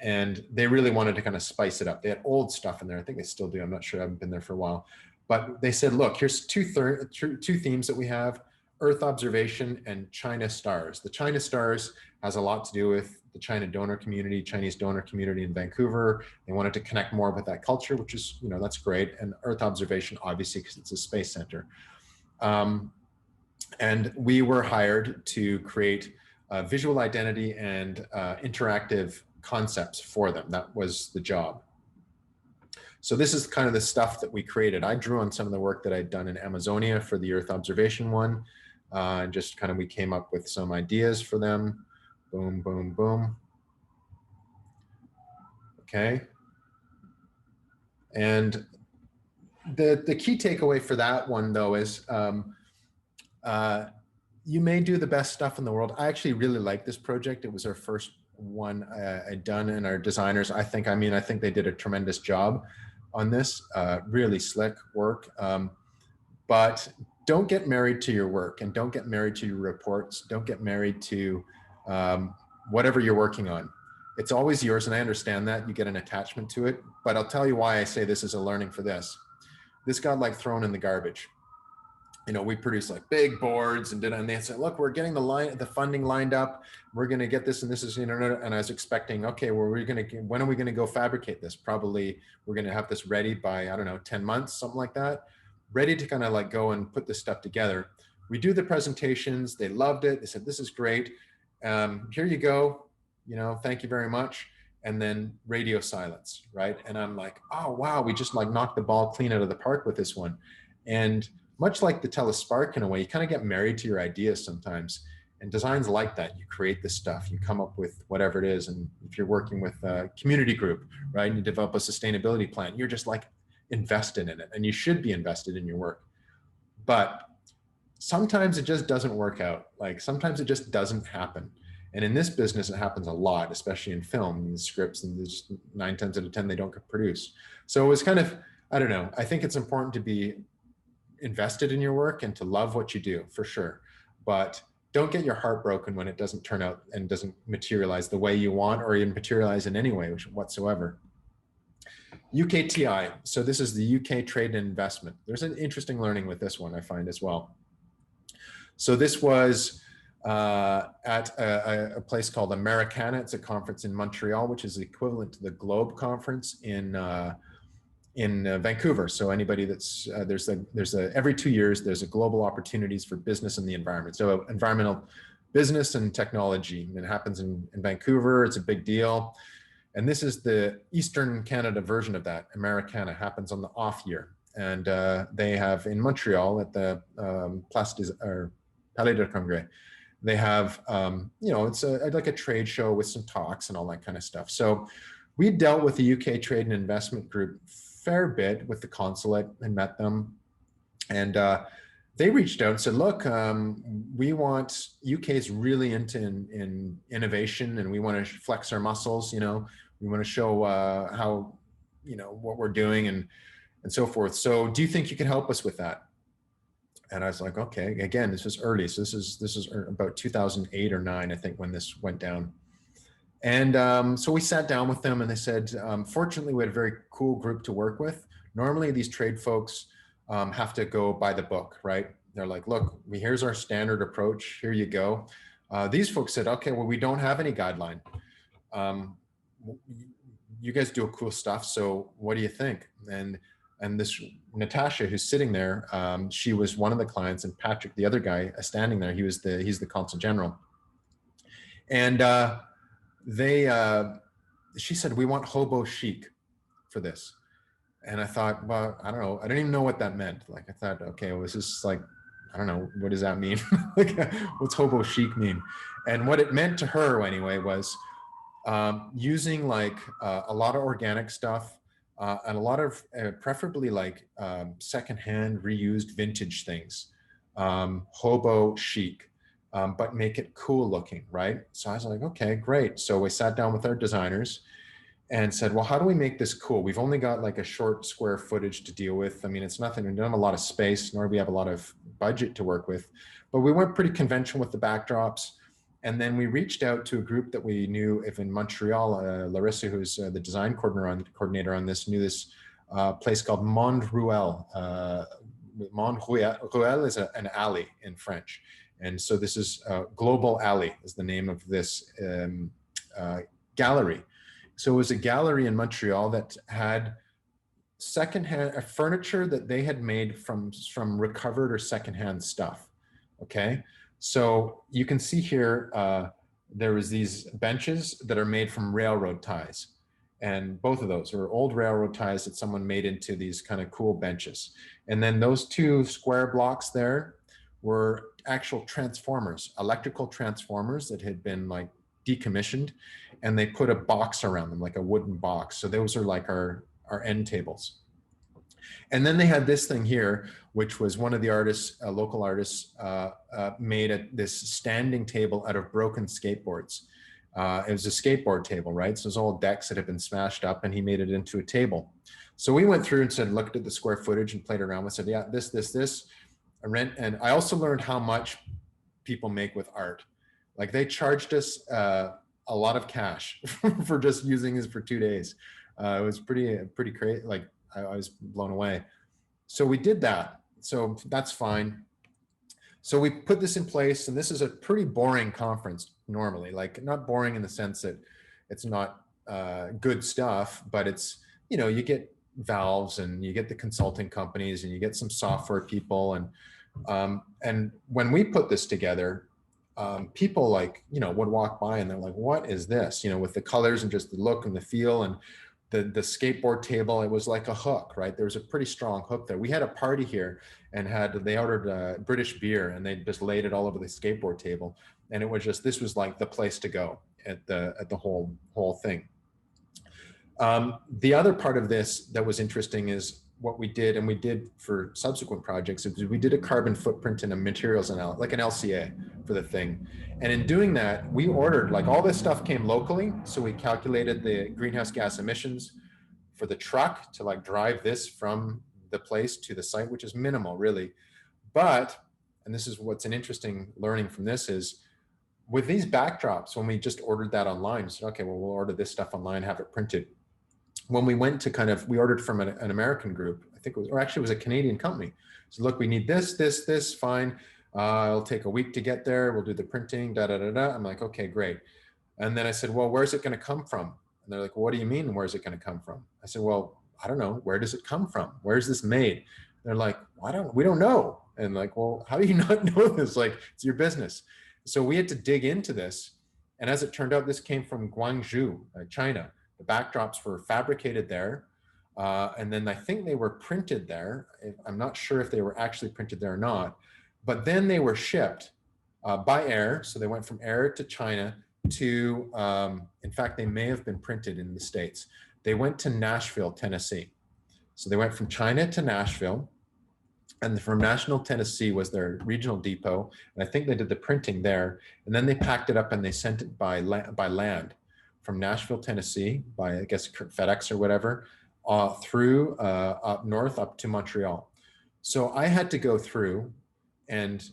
And they really wanted to kind of spice it up. They had old stuff in there. I think they still do. I'm not sure. I haven't been there for a while. But they said, look, here's two themes that we have: Earth observation and China stars. The China stars has a lot to do with the China donor community, Chinese donor community in Vancouver. They wanted to connect more with that culture, which is, you know, that's great. And Earth observation, obviously, because it's a space center. And we were hired to create visual identity and interactive concepts for them. That was the job. So this is kind of the stuff that we created. I drew on some of the work that I'd done in Amazonia for the Earth observation one. And just kind of, we came up with some ideas for them. Boom, boom, boom. Okay. And the key takeaway for that one, though, is you may do the best stuff in the world. I actually really like this project. It was our first one I'd done, and our designers, I think they did a tremendous job on this. Really slick work. But don't get married to your work, and don't get married to your reports. Don't get married to whatever you're working on. It's always yours, and I understand that. You get an attachment to it, but I'll tell you why I say this is a learning for this. This got like thrown in the garbage. You know, we produced like big boards and they said, look, we're getting the funding lined up. We're going to get this, and this is, you know, and I was expecting, okay, well, when are we going to go fabricate this? Probably we're going to have this ready by, I don't know, 10 months, something like that. Ready to kind of like go and put this stuff together. We do the presentations. They loved it. They said, this is great. Here you go. You know, thank you very much. And then radio silence, right? And I'm like, oh, wow, we just like knocked the ball clean out of the park with this one. And much like the Telespark in a way, you kind of get married to your ideas sometimes. And design's like that. You create this stuff, you come up with whatever it is. And if you're working with a community group, right, and you develop a sustainability plan, you're just like invested in it, and you should be invested in your work. But sometimes it just doesn't work out. Like sometimes it just doesn't happen. And in this business, it happens a lot, especially in film and scripts, and just 9 times out of 10, they don't get produced. So it was kind of, I don't know. I think it's important to be invested in your work and to love what you do, for sure. But don't get your heart broken when it doesn't turn out and doesn't materialize the way you want, or even materialize in any way whatsoever. UKTI. So this is the UK Trade and Investment. There's an interesting learning with this one, I find, as well. So this was at a place called Americana. It's a conference in Montreal, which is equivalent to the Globe Conference in Vancouver. So anybody that's, every 2 years, there's a global opportunities for business and the environment. So environmental business and technology, and it happens in Vancouver. It's a big deal. And this is the Eastern Canada version of that. Americana happens on the off year. And they have in Montreal at the Palais de Congrès, they have, you know, it's like a trade show with some talks and all that kind of stuff. So we dealt with the UK Trade and Investment Group fair bit with the consulate and met them. And they reached out and said, look, we want, UK's really into in innovation, and we want to flex our muscles, you know, we want to show how, you know, what we're doing and so forth. So do you think you can help us with that? And I was like, okay, again, this is early. So this is about 2008 or 9, I think, when this went down. And so we sat down with them, and they said, fortunately, we had a very cool group to work with. Normally, these trade folks have to go by the book, right? They're like, look, here's our standard approach. Here you go. These folks said, okay, well, we don't have any guideline. You guys do cool stuff. So what do you think? And this Natasha, who's sitting there, she was one of the clients, and Patrick, the other guy standing there, he's the consul general. And she said, we want hobo chic for this. And I thought, well, I don't know. I didn't even know what that meant. Like, I thought, okay, well, this is like, I don't know, what does that mean? Like, what's hobo chic mean? And what it meant to her anyway was using like a lot of organic stuff and a lot of preferably like secondhand reused vintage things, hobo chic. But make it cool looking, right? So I was like, okay, great. So we sat down with our designers, and said, well, how do we make this cool? We've only got like a short square footage to deal with. I mean, it's nothing, we don't have a lot of space, nor do we have a lot of budget to work with, but we went pretty conventional with the backdrops. And then we reached out to a group that we knew if in Montreal, Larissa, who's the design coordinator on this, knew this place called Montreal. Montreal is an alley in French. And so this is Global Alley is the name of this gallery. So it was a gallery in Montreal that had secondhand furniture that they had made from recovered or secondhand stuff. Okay, so you can see here there was these benches that are made from railroad ties, and both of those are old railroad ties that someone made into these kind of cool benches. And then those two square blocks there were actual transformers, electrical transformers that had been like decommissioned, and they put a box around them, like a wooden box. So those are like our end tables. And then they had this thing here, which was one of the artists, local artists, made this standing table out of broken skateboards. It was a skateboard table, right? So it was all decks that had been smashed up, and he made it into a table. So we went through and said, looked at the square footage and played around with it. Said, yeah, this. And I also learned how much people make with art. Like they charged us a lot of cash for just using this for 2 days. It was pretty crazy. Like I was blown away. So we did that. So that's fine. So we put this in place, and this is a pretty boring conference normally, like not boring in the sense that it's not good stuff, but it's, you know, you get valves and you get the consulting companies and you get some software people. And when we put this together, people like, you know, would walk by and they're like, what is this? You know, with the colors and just the look and the feel and the skateboard table, it was like a hook, right? There was a pretty strong hook there. We had a party here and they ordered British beer and they just laid it all over the skateboard table. And it was just, this was like the place to go at the whole thing. The other part of this that was interesting is what we did, and we did for subsequent projects, is we did a carbon footprint and a materials analysis, like an LCA for the thing. And in doing that, we ordered, like all this stuff came locally. So we calculated the greenhouse gas emissions for the truck to like drive this from the place to the site, which is minimal really. But, and this is what's an interesting learning from this is, with these backdrops, when we just ordered that online, we said, okay, well, we'll order this stuff online, have it printed. When we went to we ordered from an American group, I think it was, or actually it was a Canadian company. So look, we need this, fine. It'll take a week to get there. We'll do the printing, I'm like, okay, great. And then I said, well, where's it going to come from? And they're like, well, what do you mean? Where's it going to come from? I said, well, I don't know. Where does it come from? Where's this made? They're like, we don't know. And like, well, how do you not know this? Like, it's your business. So we had to dig into this. And as it turned out, this came from Guangzhou, China. The backdrops were fabricated there. And then I think they were printed there. I'm not sure if they were actually printed there or not, but then they were shipped by air. So they went from air to China to, in fact, they may have been printed in the States. They went to Nashville, Tennessee. So they went from China to Nashville, and from Nashville, Tennessee was their regional depot. And I think they did the printing there. And then they packed it up and they sent it by land from Nashville, Tennessee, by I guess FedEx or whatever, through up north up to Montreal. So I had to go through and,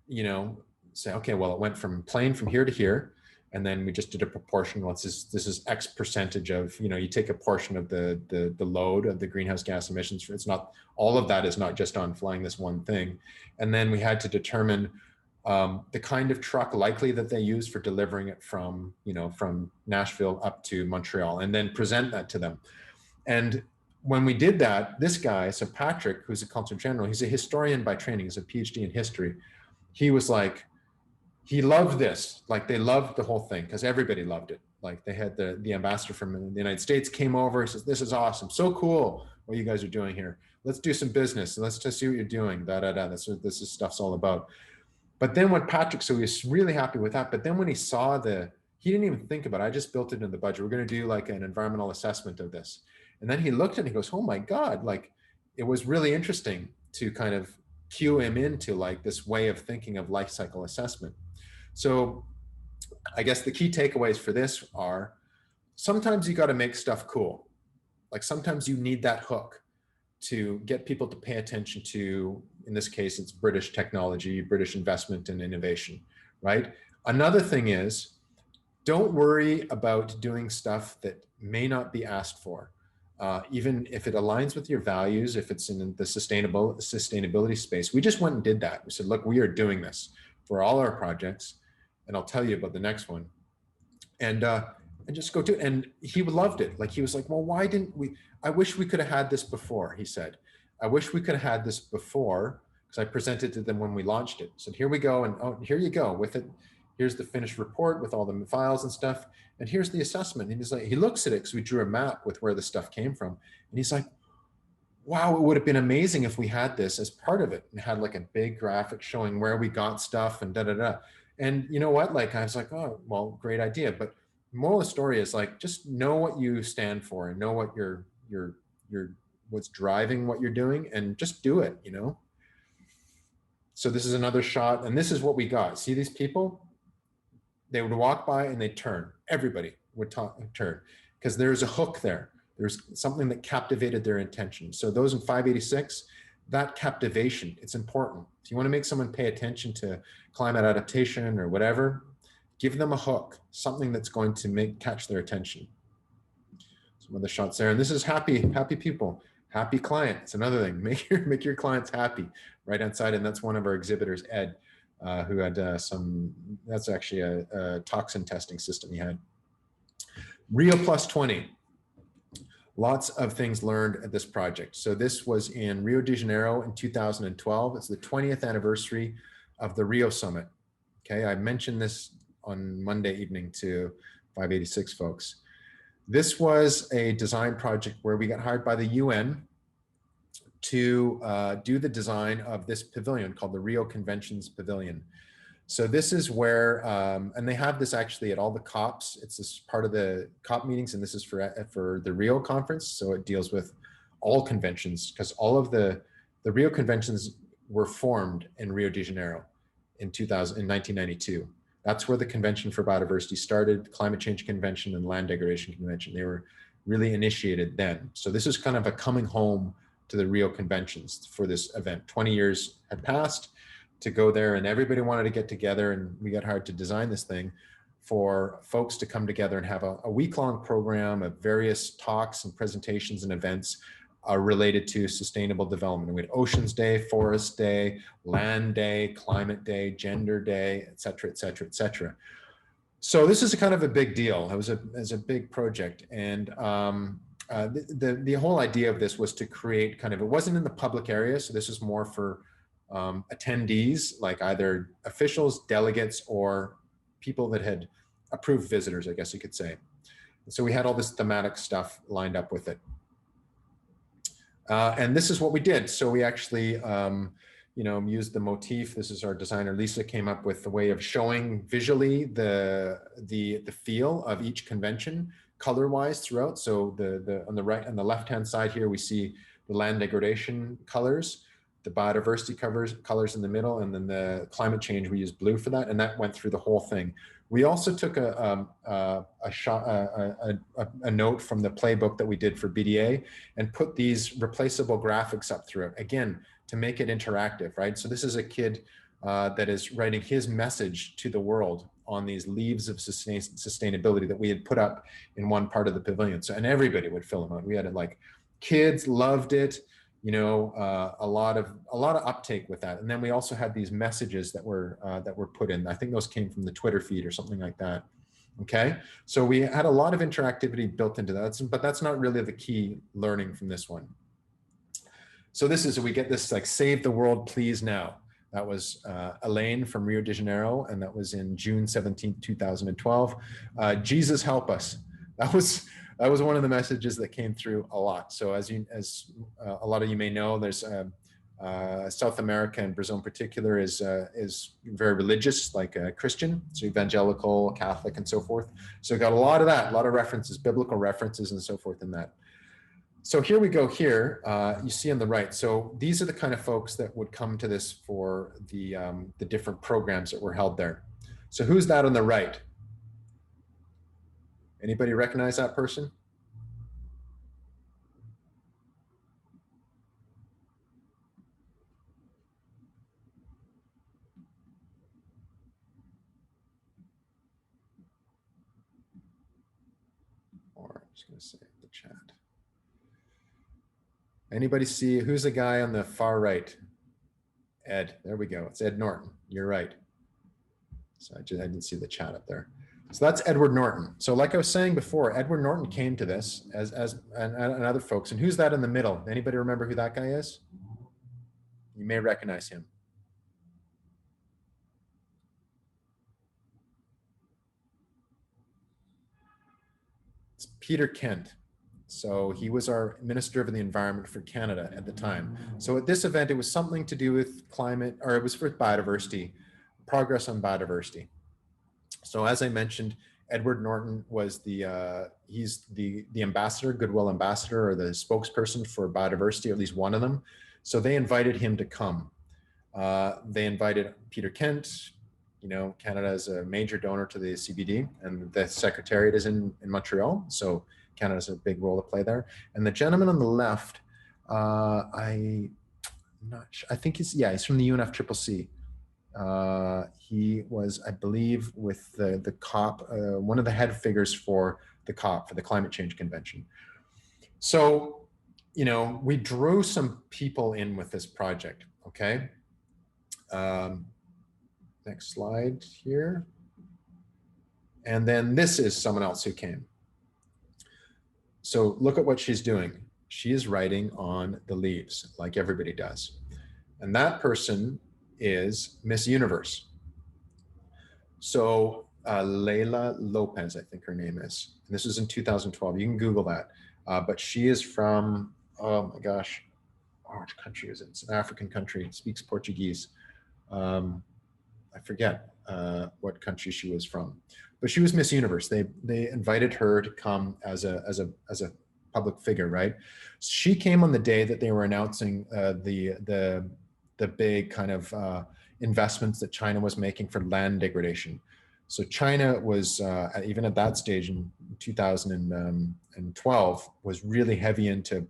you know, say, okay, well, it went from plane from here to here. And then we just did a proportion. Well, this is X percentage of, you know, you take a portion of the load of the greenhouse gas emissions. It's not, all of that is not just on flying this one thing. And then we had to determine the kind of truck likely that they use for delivering it from, you know, from Nashville up to Montreal, and then present that to them. And when we did that, this guy, so Patrick, who's a consul general, he's a historian by training, he's a PhD in history. He was like, he loved this. Like they loved the whole thing because everybody loved it. Like they had the ambassador from the United States came over, he says, this is awesome. So cool what you guys are doing here. Let's do some business. Let's just see what you're doing. That's what this stuff's all about. But then when Patrick, so he was really happy with that. But then when he saw he didn't even think about it. I just built it in the budget. We're going to do like an environmental assessment of this. And then he looked at it and he goes, oh my God, like it was really interesting to kind of cue him into like this way of thinking of life cycle assessment. So I guess the key takeaways for this are sometimes you got to make stuff cool. Like sometimes you need that hook to get people to pay attention to, in this case, it's British technology, British investment and innovation, right? Another thing is, don't worry about doing stuff that may not be asked for. Even if it aligns with your values, if it's in the sustainability space. We just went and did that. We said, look, we are doing this for all our projects, and I'll tell you about the next one. And just go do it. And he loved it. Like he was like, well, why didn't we? I wish we could have had this before, he said. I wish we could have had this before, because I presented to them when we launched it. So here we go, and oh, here you go with it. Here's the finished report with all the files and stuff. And here's the assessment. And he's like, he looks at it because we drew a map with where the stuff came from. And he's like, wow, it would have been amazing if we had this as part of it and had like a big graphic showing where we got stuff and da da da. And you know what? Like I was like, oh, well, great idea. But moral of the story is like, just know what you stand for and know what what's driving what you're doing, and just do it, you know? So this is another shot, and this is what we got. See these people? They would walk by and they'd turn. Everybody would turn, because there's a hook there. There's something that captivated their attention. So those in 586, that captivation, it's important. If you want to make someone pay attention to climate adaptation or whatever, give them a hook, something that's going to catch their attention. Some other shots there, and this is happy people, happy client. It's another thing. Make your clients happy. Right outside, and that's one of our exhibitors, Ed, who had that's actually a toxin testing system he had. Rio Plus 20. Lots of things learned at this project. So this was in Rio de Janeiro in 2012. It's the 20th anniversary of the Rio Summit. Okay, I mentioned this on Monday evening to 586 folks. This was a design project where we got hired by the UN to do the design of this pavilion called the Rio Conventions Pavilion. So this is where, and they have this actually at all the COPs. It's this part of the COP meetings, and this is for the Rio conference. So it deals with all conventions, because all of the Rio conventions were formed in Rio de Janeiro in 1992. That's where the Convention for Biodiversity started, Climate Change Convention and Land Degradation Convention. They were really initiated then. So this is kind of a coming home to the Rio conventions for this event. 20 years had passed to go there, and everybody wanted to get together, and we got hired to design this thing for folks to come together and have a week-long program of various talks and presentations and events related to sustainable development. And we had Oceans Day, Forest Day, Land Day, Climate Day, Gender Day, et cetera, et cetera, et cetera. So this is a kind of a big deal. It was a big project. And the whole idea of this was to create kind of, it wasn't in the public area. So this is more for attendees, like either officials, delegates, or people that had approved visitors, I guess you could say. So we had all this thematic stuff lined up with it. And this is what we did. So we actually, used the motif. This is our designer, Lisa, came up with the way of showing visually the feel of each convention color-wise throughout. So on the left-hand side here, we see the land degradation colors, the biodiversity colors in the middle, and then the climate change, we used blue for that, and that went through the whole thing. We also took a note from the playbook that we did for BDA and put these replaceable graphics up through it, again, to make it interactive, right? So this is a kid that is writing his message to the world on these leaves of sustainability that we had put up in one part of the pavilion. So, and everybody would fill them out. We had it like, kids loved it, a lot of uptake with that. And then we also had these messages that were put in. I think those came from the Twitter feed or something like that. Okay, so we had a lot of interactivity built into that, but that's not really the key learning from this one. So this is, we get this like, save the world, please now. That was Elaine from Rio de Janeiro, and that was in June 17, 2012. Jesus help us. That was one of the messages that came through a lot. So as a lot of you may know, there's South America and Brazil in particular is very religious, like Christian, so evangelical, Catholic, and so forth. So we got a lot of that, a lot of references, biblical references, and so forth in that. So here we go here, you see on the right. So these are the kind of folks that would come to this for the different programs that were held there. So who's that on the right? Anybody recognize that person? Or I'm just going to say the chat. Anybody see who's the guy on the far right? Ed, there we go. It's Ed Norton. You're right. So I didn't see the chat up there. So that's Edward Norton. So like I was saying before, Edward Norton came to this and other folks. And who's that in the middle? Anybody remember who that guy is? You may recognize him. It's Peter Kent. So he was our Minister of the Environment for Canada at the time. So at this event, it was something to do with climate, or it was for biodiversity, progress on biodiversity. So as I mentioned, Edward Norton was he's the ambassador, Goodwill ambassador, or the spokesperson for biodiversity, or at least one of them. So they invited him to come. They invited Peter Kent. You know, Canada is a major donor to the CBD, and the Secretariat is in Montreal. So Canada has a big role to play there. And the gentleman on the left, I'm not sure, I think he's from the UNFCCC. He was, I believe, with the COP, one of the head figures for the COP, for the Climate Change Convention. So, you know, we drew some people in with this project, okay? Next slide here. And then this is someone else who came. So look at what she's doing. She is writing on the leaves, like everybody does. And that person is Miss Universe. So Layla Lopez, I think her name is. And this was in 2012. You can Google that. But she is from, oh my gosh, which country is it? It's an African country. It speaks Portuguese. I forget what country she was from, but she was Miss Universe. They invited her to come as a public figure, right? She came on the day that they were announcing the big kind of investments that China was making for land degradation. So China was, even at that stage in 2012, was really heavy into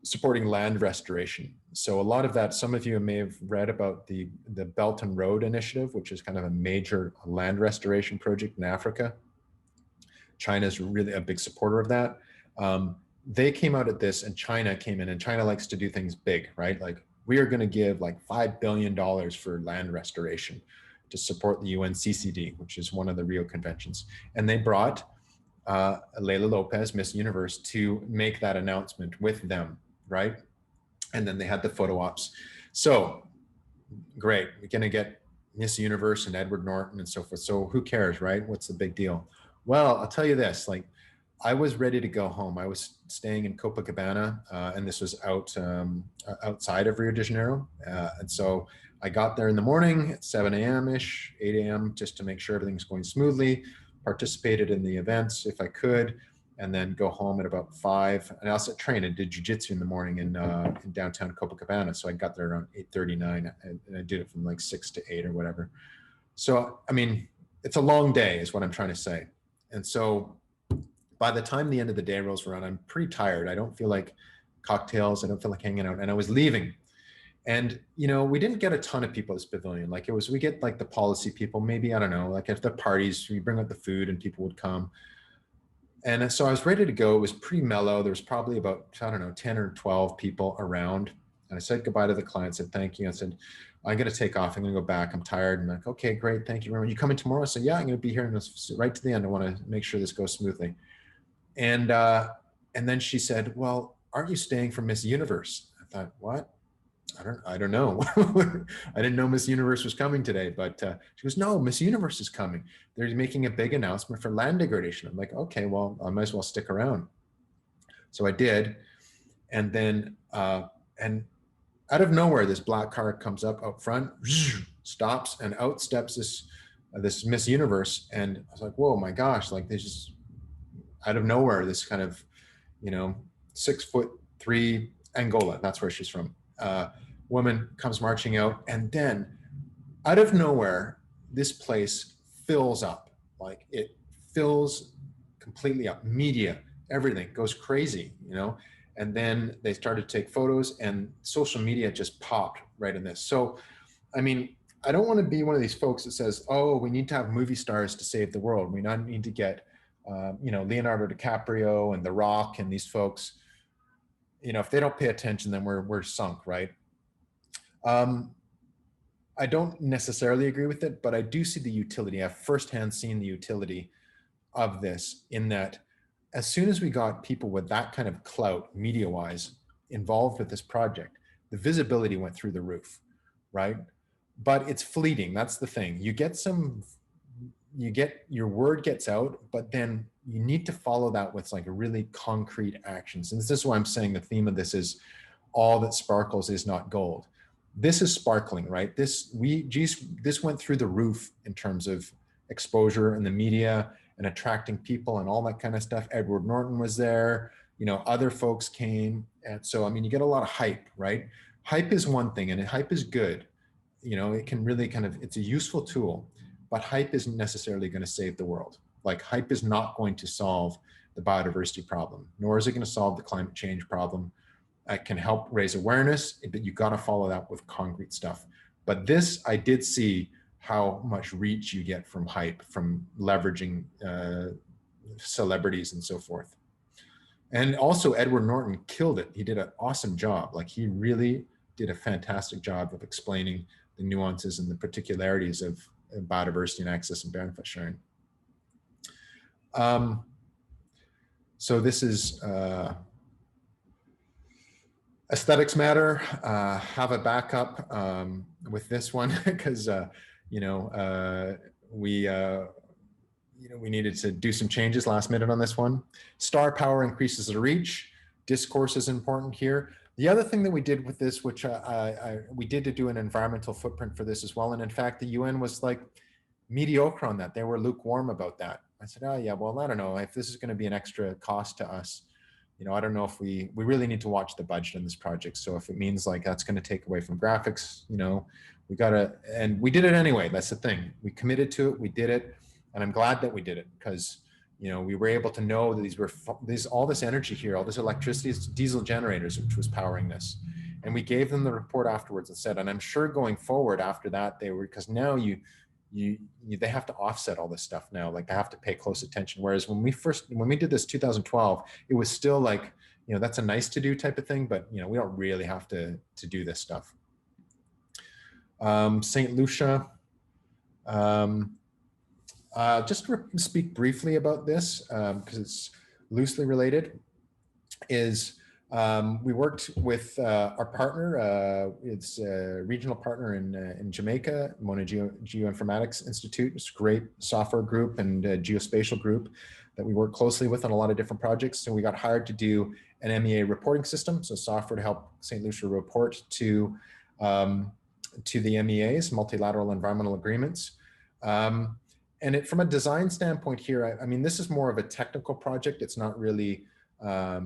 supporting land restoration. So a lot of that, some of you may have read about the Belton Road initiative, which is kind of a major land restoration project in Africa. China is really a big supporter of that. They came out at this, and China came in, and China likes to do things big, right? Like, we are going to give like $5 billion for land restoration to support the UNCCD, which is one of the Rio conventions. And they brought Layla Lopez, Miss Universe, to make that announcement with them, right? And then they had the photo ops. So great, we're gonna get Miss Universe and Edward Norton and so forth. So who cares, right? What's the big deal? Well, I'll tell you this, like, I was ready to go home. I was staying in Copacabana, and this was outside of Rio de Janeiro. And so I got there in the morning at 7 a.m.-ish, 8 a.m., just to make sure everything's going smoothly, participated in the events if I could, and then go home at about 5. And I also trained and did jujitsu in the morning in downtown Copacabana. So I got there around 8:39, and I did it from like 6 to 8 or whatever. So, I mean, it's a long day is what I'm trying to say. And so by the time the end of the day rolls around, I'm pretty tired. I don't feel like cocktails. I don't feel like hanging out. And I was leaving. And, you know, we didn't get a ton of people at this pavilion. Like, we get like the policy people, maybe, I don't know, like if the parties, we bring out the food and people would come. And so I was ready to go. It was pretty mellow. There was probably about, I don't know, 10 or 12 people around. And I said goodbye to the client, said, thank you. I said, I'm going to take off. I'm going to go back. I'm tired. And I'm like, okay, great. Thank you very much. You coming tomorrow? I said, yeah, I'm going to be here and right to the end. I want to make sure this goes smoothly. And then she said, well, aren't you staying for Miss Universe? I thought, what? I don't know. I didn't know Miss Universe was coming today, but she goes, no, Miss Universe is coming. They're making a big announcement for land degradation. I'm like, okay, well, I might as well stick around. So I did. And then, and out of nowhere, this black car comes up out front, stops, and out steps this Miss Universe. And I was like, whoa, my gosh, like, they just, out of nowhere, this kind of, you know, 6'3" Angola, that's where she's from. Woman comes marching out, and then out of nowhere, this place fills up. Like, it fills completely up. Media, everything goes crazy, you know? And then they started to take photos, and social media just popped right in this. So, I mean, I don't want to be one of these folks that says, oh, we need to have movie stars to save the world. We not need to get, you know, Leonardo DiCaprio and The Rock and these folks. You know, if they don't pay attention, then we're sunk, right? I don't necessarily agree with it, but I do see the utility. I've firsthand seen the utility of this, in that as soon as we got people with that kind of clout, media-wise, involved with this project, the visibility went through the roof, right? But it's fleeting. That's the thing. You get your word gets out, but then you need to follow that with like a really concrete actions. And this is why I'm saying the theme of this is all that sparkles is not gold. This is sparkling, right? This went through the roof in terms of exposure in the media and attracting people and all that kind of stuff. Edward Norton was there, you know, other folks came. And so, I mean, you get a lot of hype, right? Hype is one thing, and hype is good. You know, it can really it's a useful tool, but hype isn't necessarily going to save the world. Like, hype is not going to solve the biodiversity problem, nor is it going to solve the climate change problem. It can help raise awareness, but you got to follow that with concrete stuff. But this, I did see how much reach you get from hype, from leveraging celebrities and so forth. And also Edward Norton killed it. He did an awesome job. Like, he really did a fantastic job of explaining the nuances and the particularities of biodiversity and access and benefit sharing. So this is aesthetics matter. Have a backup with this one, because we needed to do some changes last minute on this one. Star power increases the reach. Discourse is important here. The other thing that we did with this, which we did to do an environmental footprint for this as well. And in fact, the UN was like mediocre on that. They were lukewarm about that. I said, oh yeah, well, I don't know if this is going to be an extra cost to us. You know, I don't know if we really need to watch the budget on this project. So if it means like that's going to take away from graphics, you know, we and we did it anyway. That's the thing. We committed to it. We did it. And I'm glad that we did it, because, you know, we were able to know that all this energy here, all this electricity is diesel generators, which was powering this. And we gave them the report afterwards and said, and I'm sure going forward after that, because now they have to offset all this stuff now. Like, they have to pay close attention. Whereas when we did this 2012, it was still like, you know, that's a nice to do type of thing, but, you know, we don't really have to do this stuff. St. Lucia, just to speak briefly about this, because it's loosely related, is we worked with our partner. It's a regional partner in Jamaica, Mona Geoinformatics Institute. It's a great software group and geospatial group that we work closely with on a lot of different projects. So we got hired to do an MEA reporting system, so software to help St. Lucia report to the MEAs, multilateral environmental agreements. And from a design standpoint here, I mean, this is more of a technical project. It's not really, I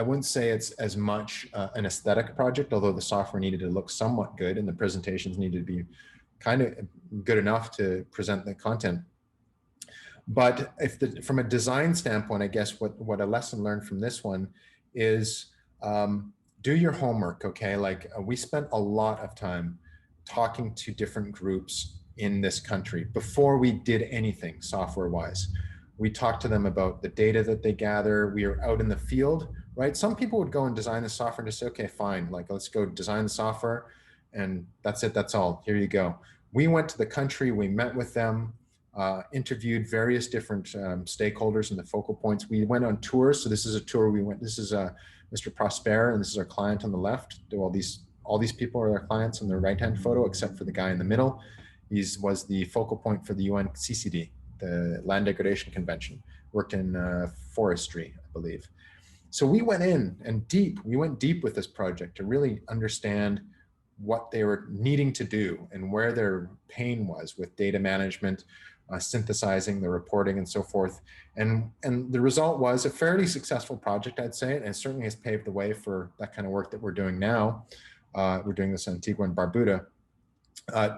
wouldn't say it's as much an aesthetic project, although the software needed to look somewhat good and the presentations needed to be kind of good enough to present the content. But from a design standpoint, I guess what a lesson learned from this one is do your homework, okay? Like, we spent a lot of time talking to different groups in this country before we did anything software-wise. We talked to them about the data that they gather. We are out in the field, right? Some people would go and design the software and just say, okay, fine, like, let's go design the software and that's it, that's all, here you go. We went to the country, we met with them, interviewed various different stakeholders and the focal points. We went on tours. So this is a tour we went, this is Mr. Prosper, and this is our client on the left. All these people are our clients on the right-hand photo, except for the guy in the middle. He was the focal point for the UN CCD, the Land Degradation Convention, worked in forestry, I believe. So we went in and we went deep with this project to really understand what they were needing to do and where their pain was with data management, synthesizing the reporting and so forth. And the result was a fairly successful project, I'd say, and it certainly has paved the way for that kind of work that we're doing now. We're doing this in Antigua and Barbuda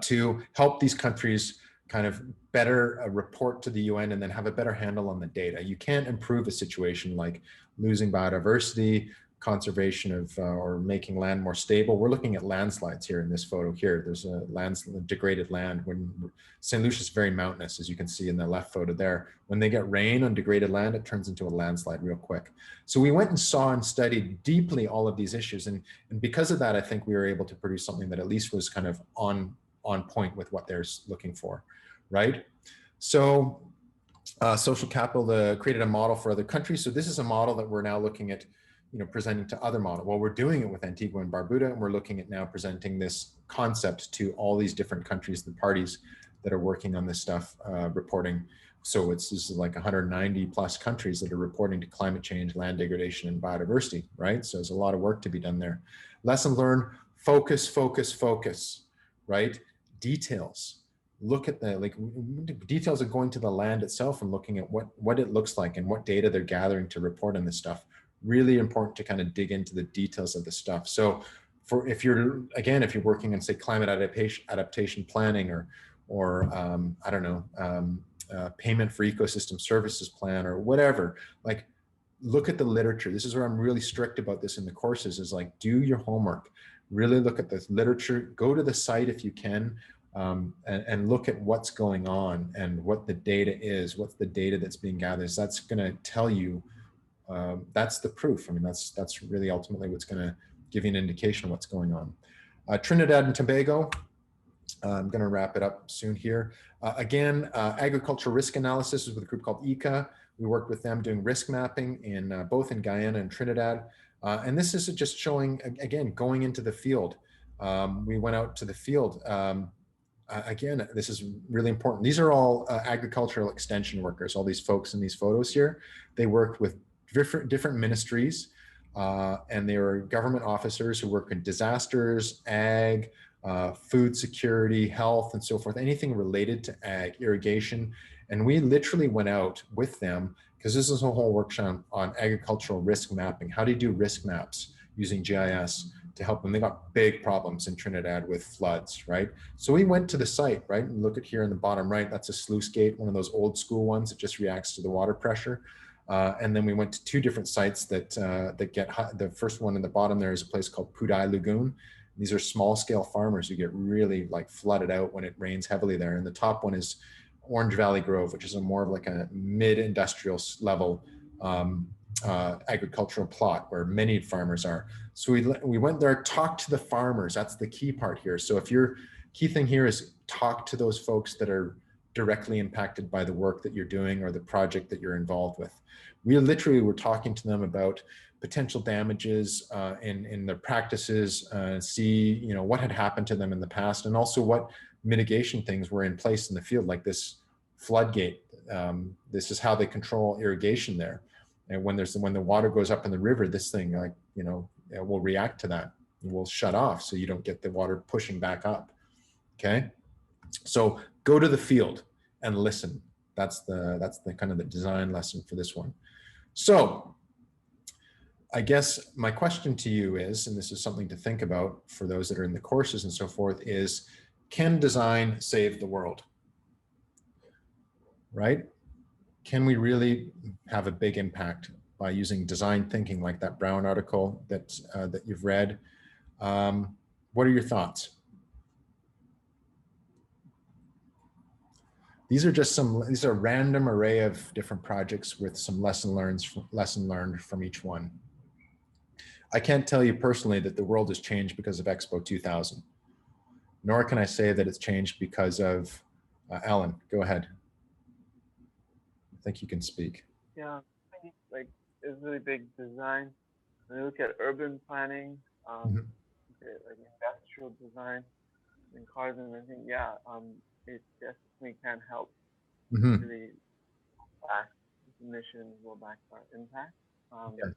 to help these countries kind of better report to the UN and then have a better handle on the data. You can't improve a situation like losing biodiversity, conservation of, or making land more stable. We're looking at landslides here in this photo here. There's a degraded land. When St. Lucia is very mountainous, as you can see in the left photo there. When they get rain on degraded land, it turns into a landslide real quick. So we went and saw and studied deeply all of these issues. And because of that, I think we were able to produce something that at least was kind of on point with what they're looking for, right? So social capital created a model for other countries. So this is a model that we're now looking at, presenting to other models. Well, we're doing it with Antigua and Barbuda, and we're looking at now presenting this concept to all these different countries, the parties that are working on this stuff, reporting. So this is like 190 plus countries that are reporting to climate change, land degradation, and biodiversity, right? So there's a lot of work to be done there. Lesson learned, focus, focus, focus, right? Details. Look at the details of going to the land itself and looking at what it looks like and what data they're gathering to report on this stuff. Really important to kind of dig into the details of the stuff. So if you're working on, say, climate adaptation planning or I don't know, payment for ecosystem services plan or whatever, like look at the literature. This is where I'm really strict about this in the courses, is like, do your homework, really look at the literature, go to the site if you can, and look at what's going on and what the data is, what's the data that's being gathered. That's going to tell you, that's the proof. I mean, that's really ultimately what's going to give you an indication of what's going on. Trinidad and Tobago, I'm going to wrap it up soon here. Again, agricultural risk analysis is with a group called ICA. We worked with them doing risk mapping in both in Guyana and Trinidad. And this is just showing, again, going into the field. We went out to the field. Again, this is really important. These are all agricultural extension workers, all these folks in these photos here. They worked with different ministries, and they were government officers who work in disasters, ag, food security, health, and so forth, anything related to ag, irrigation. And we literally went out with them, because this is a whole workshop on agricultural risk mapping. How do you do risk maps using GIS to help them? They got big problems in Trinidad with floods, right? So we went to the site, right? And look at here in the bottom right, that's a sluice gate, one of those old school ones that just reacts to the water pressure. And then we went to two different sites that get the first one in the bottom there is a place called Pudai Lagoon. These are small scale farmers who get really like flooded out when it rains heavily there. And the top one is Orange Valley Grove, which is more of like a mid-industrial level agricultural plot where many farmers are. So we went there, talked to the farmers. That's the key part here. So if your key thing here is talk to those folks that are directly impacted by the work that you're doing or the project that you're involved with. We literally were talking to them about potential damages in their practices, see what had happened to them in the past, and also what mitigation things were in place in the field, like this floodgate. This is how they control irrigation there. And when the water goes up in the river, this thing will react to that. It will shut off so you don't get the water pushing back up. Okay, so go to the field and listen. That's the kind of the design lesson for this one. So I guess my question to you is, and this is something to think about for those that are in the courses and so forth, is can design save the world? Right? Can we really have a big impact by using design thinking like that Brown article that you've read? What are your thoughts? These are a random array of different projects with some lesson learned from each one. I can't tell you personally that the world has changed because of Expo 2000, nor can I say that it's changed because of, Alan, go ahead. I think you can speak. Yeah, I think like it's really big design. When you look at urban planning, like industrial design and cars and everything, it definitely can help really back emissions or back our impact. Yes.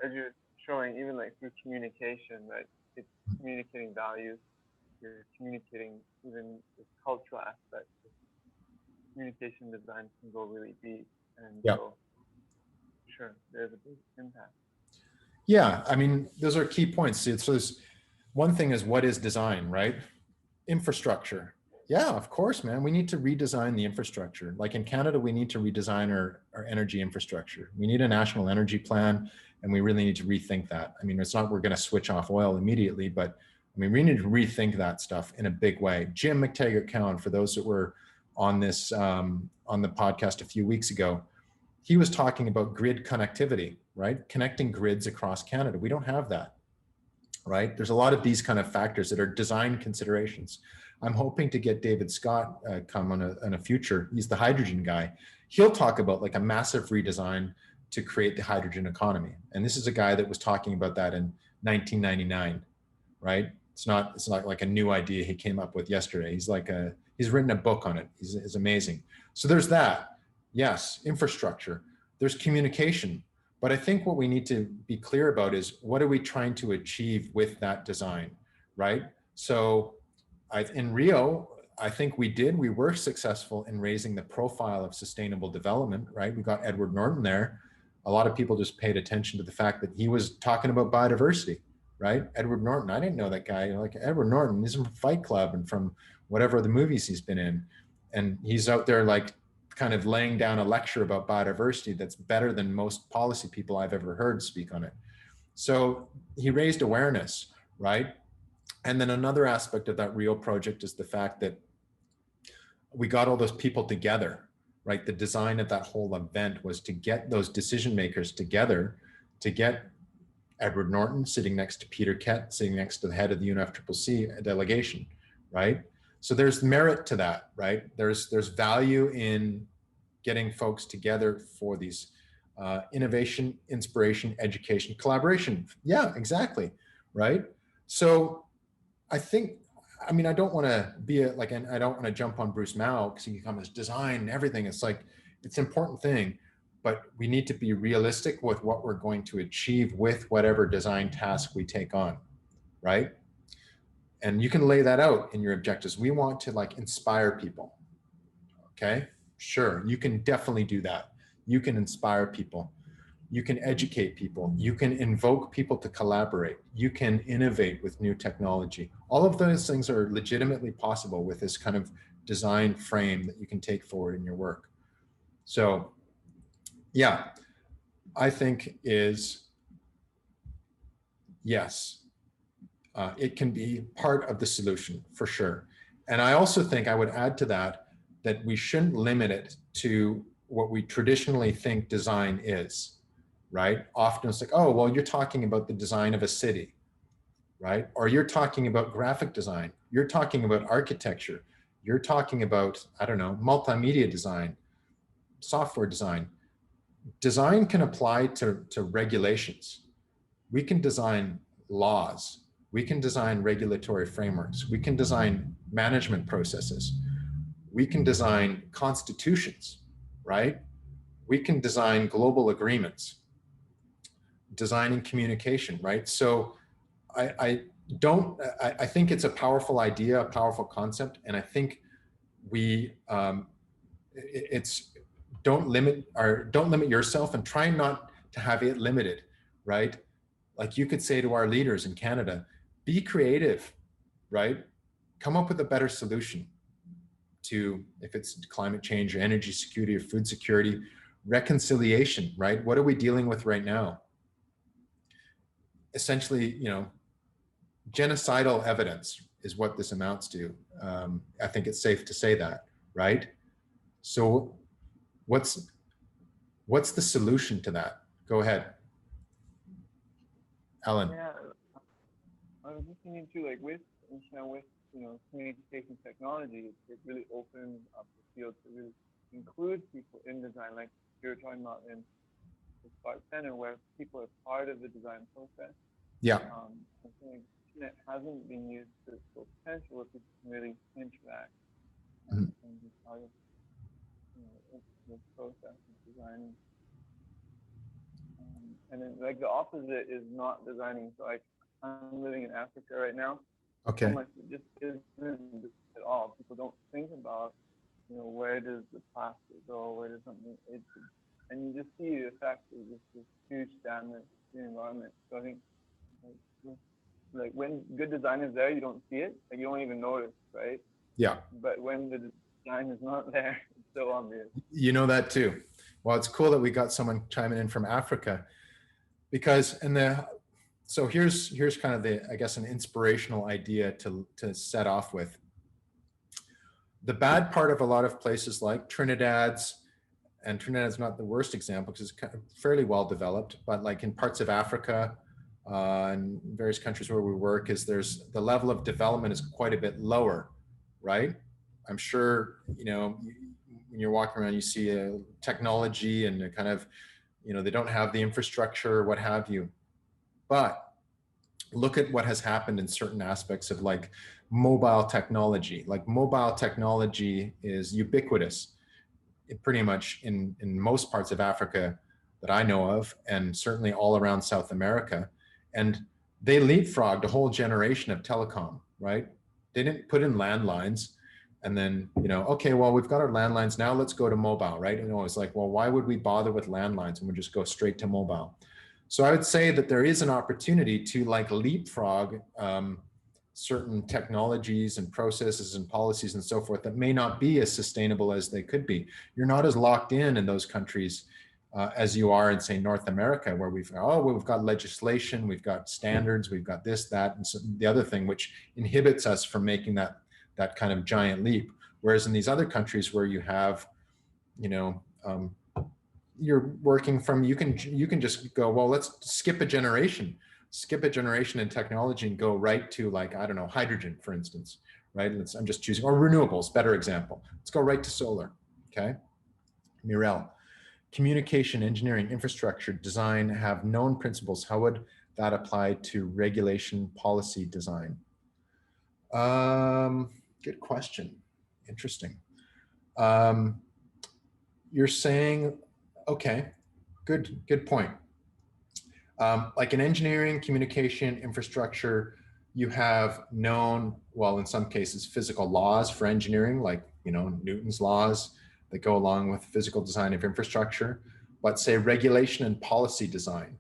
As you're showing, even like through communication, right? It's communicating values. You're communicating even this cultural aspect. Communication design can go really deep, and so sure, there's a big impact. Yeah, I mean, those are key points. So there's one thing is, what is design, right? Infrastructure Yeah, of course, man. We need to redesign the infrastructure. Like in Canada, we need to redesign our energy infrastructure. We need a national energy plan, and we really need to rethink that. I mean, it's not we're going to switch off oil immediately, but I mean, we need to rethink that stuff in a big way. Jim McTaggart-Cowan, for those that were on this on the podcast a few weeks ago, he was talking about grid connectivity, right? Connecting grids across Canada. We don't have that, right? There's a lot of these kind of factors that are design considerations. I'm hoping to get David Scott come on a future. He's the hydrogen guy. He'll talk about like a massive redesign to create the hydrogen economy. And this is a guy that was talking about that in 1999, right? It's not like a new idea he came up with yesterday. He's written a book on it. He's amazing. So there's that. Yes, infrastructure. There's communication. But I think what we need to be clear about is what are we trying to achieve with that design, right? So in Rio, I think we were successful in raising the profile of sustainable development, right? We got Edward Norton there. A lot of people just paid attention to the fact that he was talking about biodiversity, right? Edward Norton, I didn't know that guy. Like Edward Norton, he's from Fight Club and from whatever the movies he's been in. And he's out there like kind of laying down a lecture about biodiversity that's better than most policy people I've ever heard speak on it. So he raised awareness, right? And then another aspect of that Rio project is the fact that we got all those people together, right? The design of that whole event was to get those decision makers together, to get Edward Norton sitting next to Peter Kett, sitting next to the head of the UNFCCC delegation, right? So there's merit to that, right? There's value in getting folks together for these innovation, inspiration, education, collaboration. Yeah, exactly, right? So I think, I mean, I don't want to be I don't want to jump on Bruce Mao because he comes design and everything. It's like, it's an important thing, but we need to be realistic with what we're going to achieve with whatever design task we take on, right? And you can lay that out in your objectives. We want to like inspire people, okay? Sure, you can definitely do that. You can inspire people. You can educate people. You can invoke people to collaborate. You can innovate with new technology. All of those things are legitimately possible with this kind of design frame that you can take forward in your work. So yeah, I think yes, it can be part of the solution for sure. And I also think I would add to that we shouldn't limit it to what we traditionally think design is. Right? Often it's like, oh, well, you're talking about the design of a city, right? Or you're talking about graphic design. You're talking about architecture. You're talking about, I don't know, multimedia design, software design. Design can apply to regulations. We can design laws. We can design regulatory frameworks. We can design management processes. We can design constitutions, right? We can design global agreements. Designing communication, right? So I think it's a powerful idea, a powerful concept, and I think we don't limit yourself and try not to have it limited, right? Like you could say to our leaders in Canada, be creative, right? Come up with a better solution to, if it's climate change or energy security or food security, reconciliation, right? What are we dealing with right now? Essentially, genocidal evidence is what this amounts to. I think it's safe to say that, right? So what's the solution to that? Go ahead, Alan. Yeah, I was just thinking too, like with communication technology, it really opens up the field to really include people in design, like you were talking about in the Spark Center, where people are part of the design process. Yeah. I think it hasn't been used to its full potential, where people can really interact and be part of the process of designing. And then like the opposite is not designing. So like I'm living in Africa right now. Okay. So much it just isn't at all. People don't think about, where does the plastic go? Where does something? And you just see the effect of this huge damage to the environment. So I think like when good design is there, you don't see it. Like you don't even notice, right? Yeah. but when the design is not there, it's so obvious. You know that too. Well, it's cool that we got someone chiming in from Africa, because so here's kind of I guess an inspirational idea to set off with. The bad part of a lot of places like Trinidad's, and Trinidad's not the worst example because it's kind of fairly well developed, but like in parts of Africa and various countries where we work, is there's the level of development is quite a bit lower, right? I'm sure, when you're walking around, you see technology and a kind of, they don't have the infrastructure, what have you. But look at what has happened in certain aspects of like mobile technology. Like mobile technology is ubiquitous pretty much in most parts of Africa that I know of, and certainly all around South America. And they leapfrogged a whole generation of telecom, right? They didn't put in landlines and then, okay, well, we've got our landlines now, let's go to mobile, right? It's like, well, why would we bother with landlines and we just go straight to mobile? So I would say that there is an opportunity to like leapfrog certain technologies and processes and policies and so forth that may not be as sustainable as they could be. You're not as locked in those countries as you are in, say, North America, where we've got legislation, we've got standards, we've got this, that, and so the other thing, which inhibits us from making that kind of giant leap. Whereas in these other countries where you have, you're working from, you can just go, well, let's skip a generation in technology and go right to, like, I don't know, hydrogen, for instance, right? I'm just choosing, or renewables, better example. Let's go right to solar, okay? Mirel, communication, engineering, infrastructure, design have known principles. How would that apply to regulation, policy, design? Good question. Interesting. You're saying, okay, good point. Like in engineering, communication, infrastructure, you have known, well, in some cases, physical laws for engineering, like, Newton's laws that go along with physical design of infrastructure. But say regulation and policy design.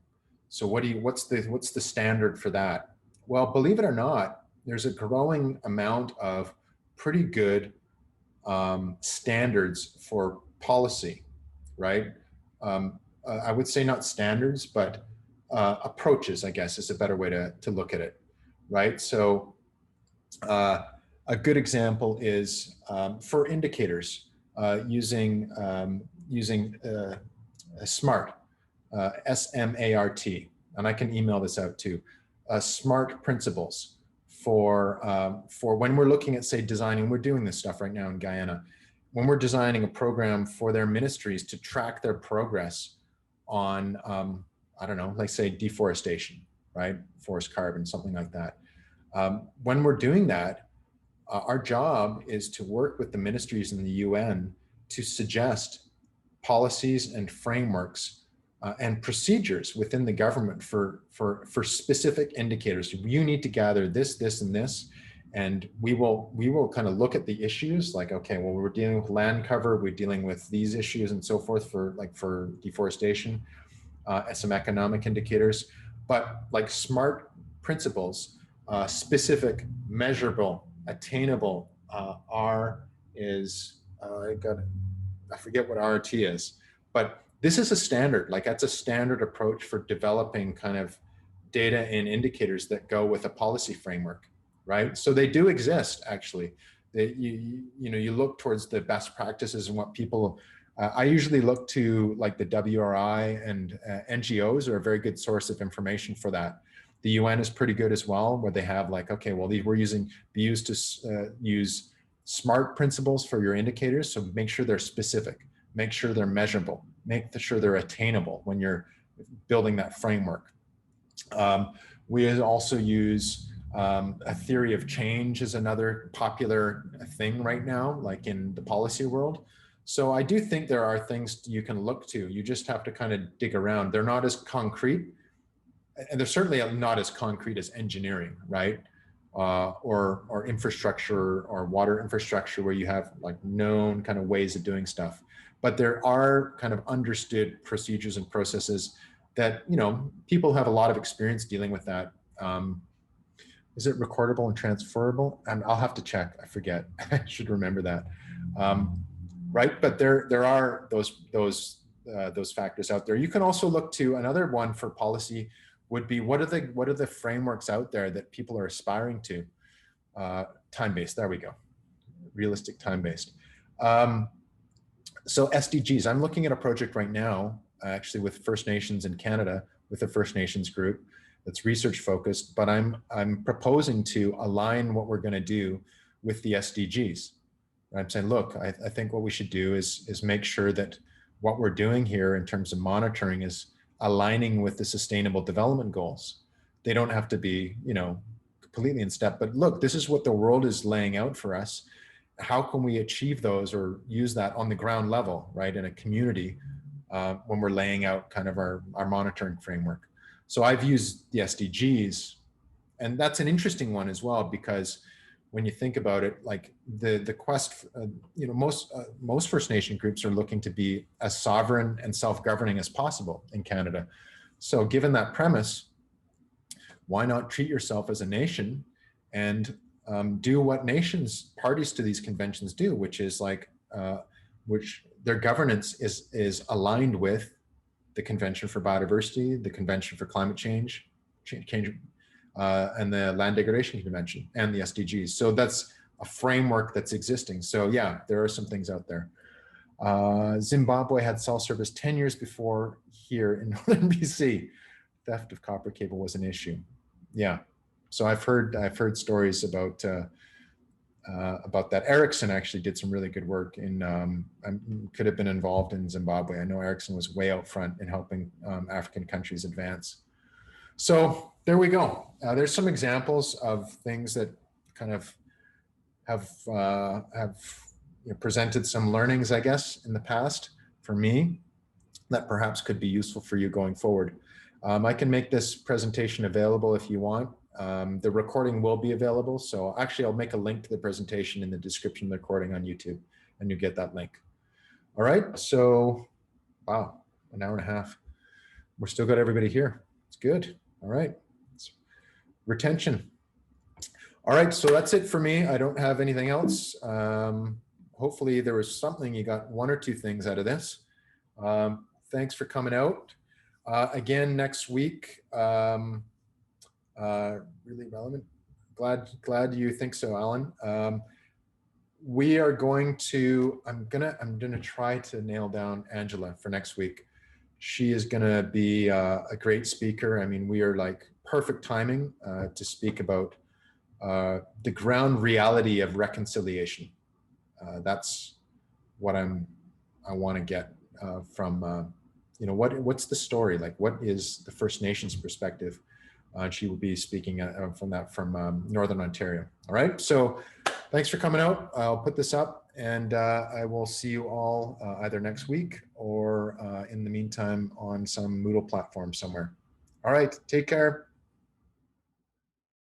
So what's the standard for that? Well, believe it or not, there's a growing amount of pretty good standards for policy, right? I would say not standards, but approaches, I guess, is a better way to look at it, right? So a good example is for indicators, using SMART, S-M-A-R-T, and I can email this out too. SMART principles for when we're looking at, say, designing. We're doing this stuff right now in Guyana. When we're designing a program for their ministries to track their progress on, I don't know, like say deforestation, right? Forest carbon, something like that. When we're doing that, our job is to work with the ministries in the UN to suggest policies and frameworks and procedures within the government for specific indicators. You need to gather this, this, and this, and we will kind of look at the issues like, okay, well, we're dealing with land cover, we're dealing with these issues and so forth for deforestation, some economic indicators, but like SMART principles, specific, measurable, attainable. R is, I forget what RT is, but this is a standard. Like that's a standard approach for developing kind of data and indicators that go with a policy framework, right? So they do exist, actually. You look towards the best practices and what people, I usually look to like the WRI, and NGOs are a very good source of information for that. The UN is pretty good as well, where they have like, okay, well, we're using, be used to use SMART principles for your indicators. So make sure they're specific, make sure they're measurable, make sure they're attainable when you're building that framework. We also use a theory of change is another popular thing right now, like in the policy world. So I do think there are things you can look to. You just have to kind of dig around. They're not as concrete, and they're certainly not as concrete as engineering, right? Or infrastructure or water infrastructure, where you have like known kind of ways of doing stuff. But there are kind of understood procedures and processes that, people have a lot of experience dealing with that. Is it recordable and transferable? And I'll have to check. I forget. I should remember that. Right, but there are those factors out there. You can also look to another one for policy would be what are the frameworks out there that people are aspiring to? Time-based. There we go. Realistic time-based. So SDGs. I'm looking at a project right now, actually with First Nations in Canada, with a First Nations group that's research focused. But I'm proposing to align what we're going to do with the SDGs. I'm saying, look, I think what we should do is make sure that what we're doing here in terms of monitoring is aligning with the Sustainable Development Goals. They don't have to be, you know, completely in step, but look, this is what the world is laying out for us. How can we achieve those or use that on the ground level, right, in a community when we're laying out kind of our monitoring framework? So I've used the SDGs, and that's an interesting one as well, because when you think about it, like the quest, you know, most First Nation groups are looking to be as sovereign and self-governing as possible in Canada. So given that premise, why not treat yourself as a nation and do what nations, parties to these conventions do, which is like, which their governance is aligned with the Convention for Biodiversity, the Convention for Climate Change, and the Land Degradation Convention and the SDGs. So that's a framework that's existing. So yeah, there are some things out there. Zimbabwe had cell service 10 years before here in northern BC. Theft of copper cable was an issue. Yeah, so I've heard stories about that. Ericsson actually did some really good work in, could have been involved in Zimbabwe. I know Ericsson was way out front in helping African countries advance. So there we go. There's some examples of things that kind of have you know, presented some learnings, I guess, in the past for me that perhaps could be useful for you going forward. I can make this presentation available if you want. The recording will be available. So actually, I'll make a link to the presentation in the description of the recording on YouTube, and you get that link. All right. So, wow, an hour and a half. We're still got everybody here. It's good. All right. Retention. All right. So that's it for me. I don't have anything else. Hopefully there was something, you got one or two things out of this. Thanks for coming out. Again, next week, really relevant. Glad you think so, Alan. We are going to, I'm gonna try to nail down Angela for next week. She is gonna be a great speaker. I mean, we are like perfect timing to speak about the ground reality of reconciliation. That's what I want to get from, you know, what's the story? Like, what is the First Nations perspective? She will be speaking from Northern Ontario. All right. So thanks for coming out. I'll put this up, and I will see you all either next week or in the meantime on some Moodle platform somewhere. All right. Take care.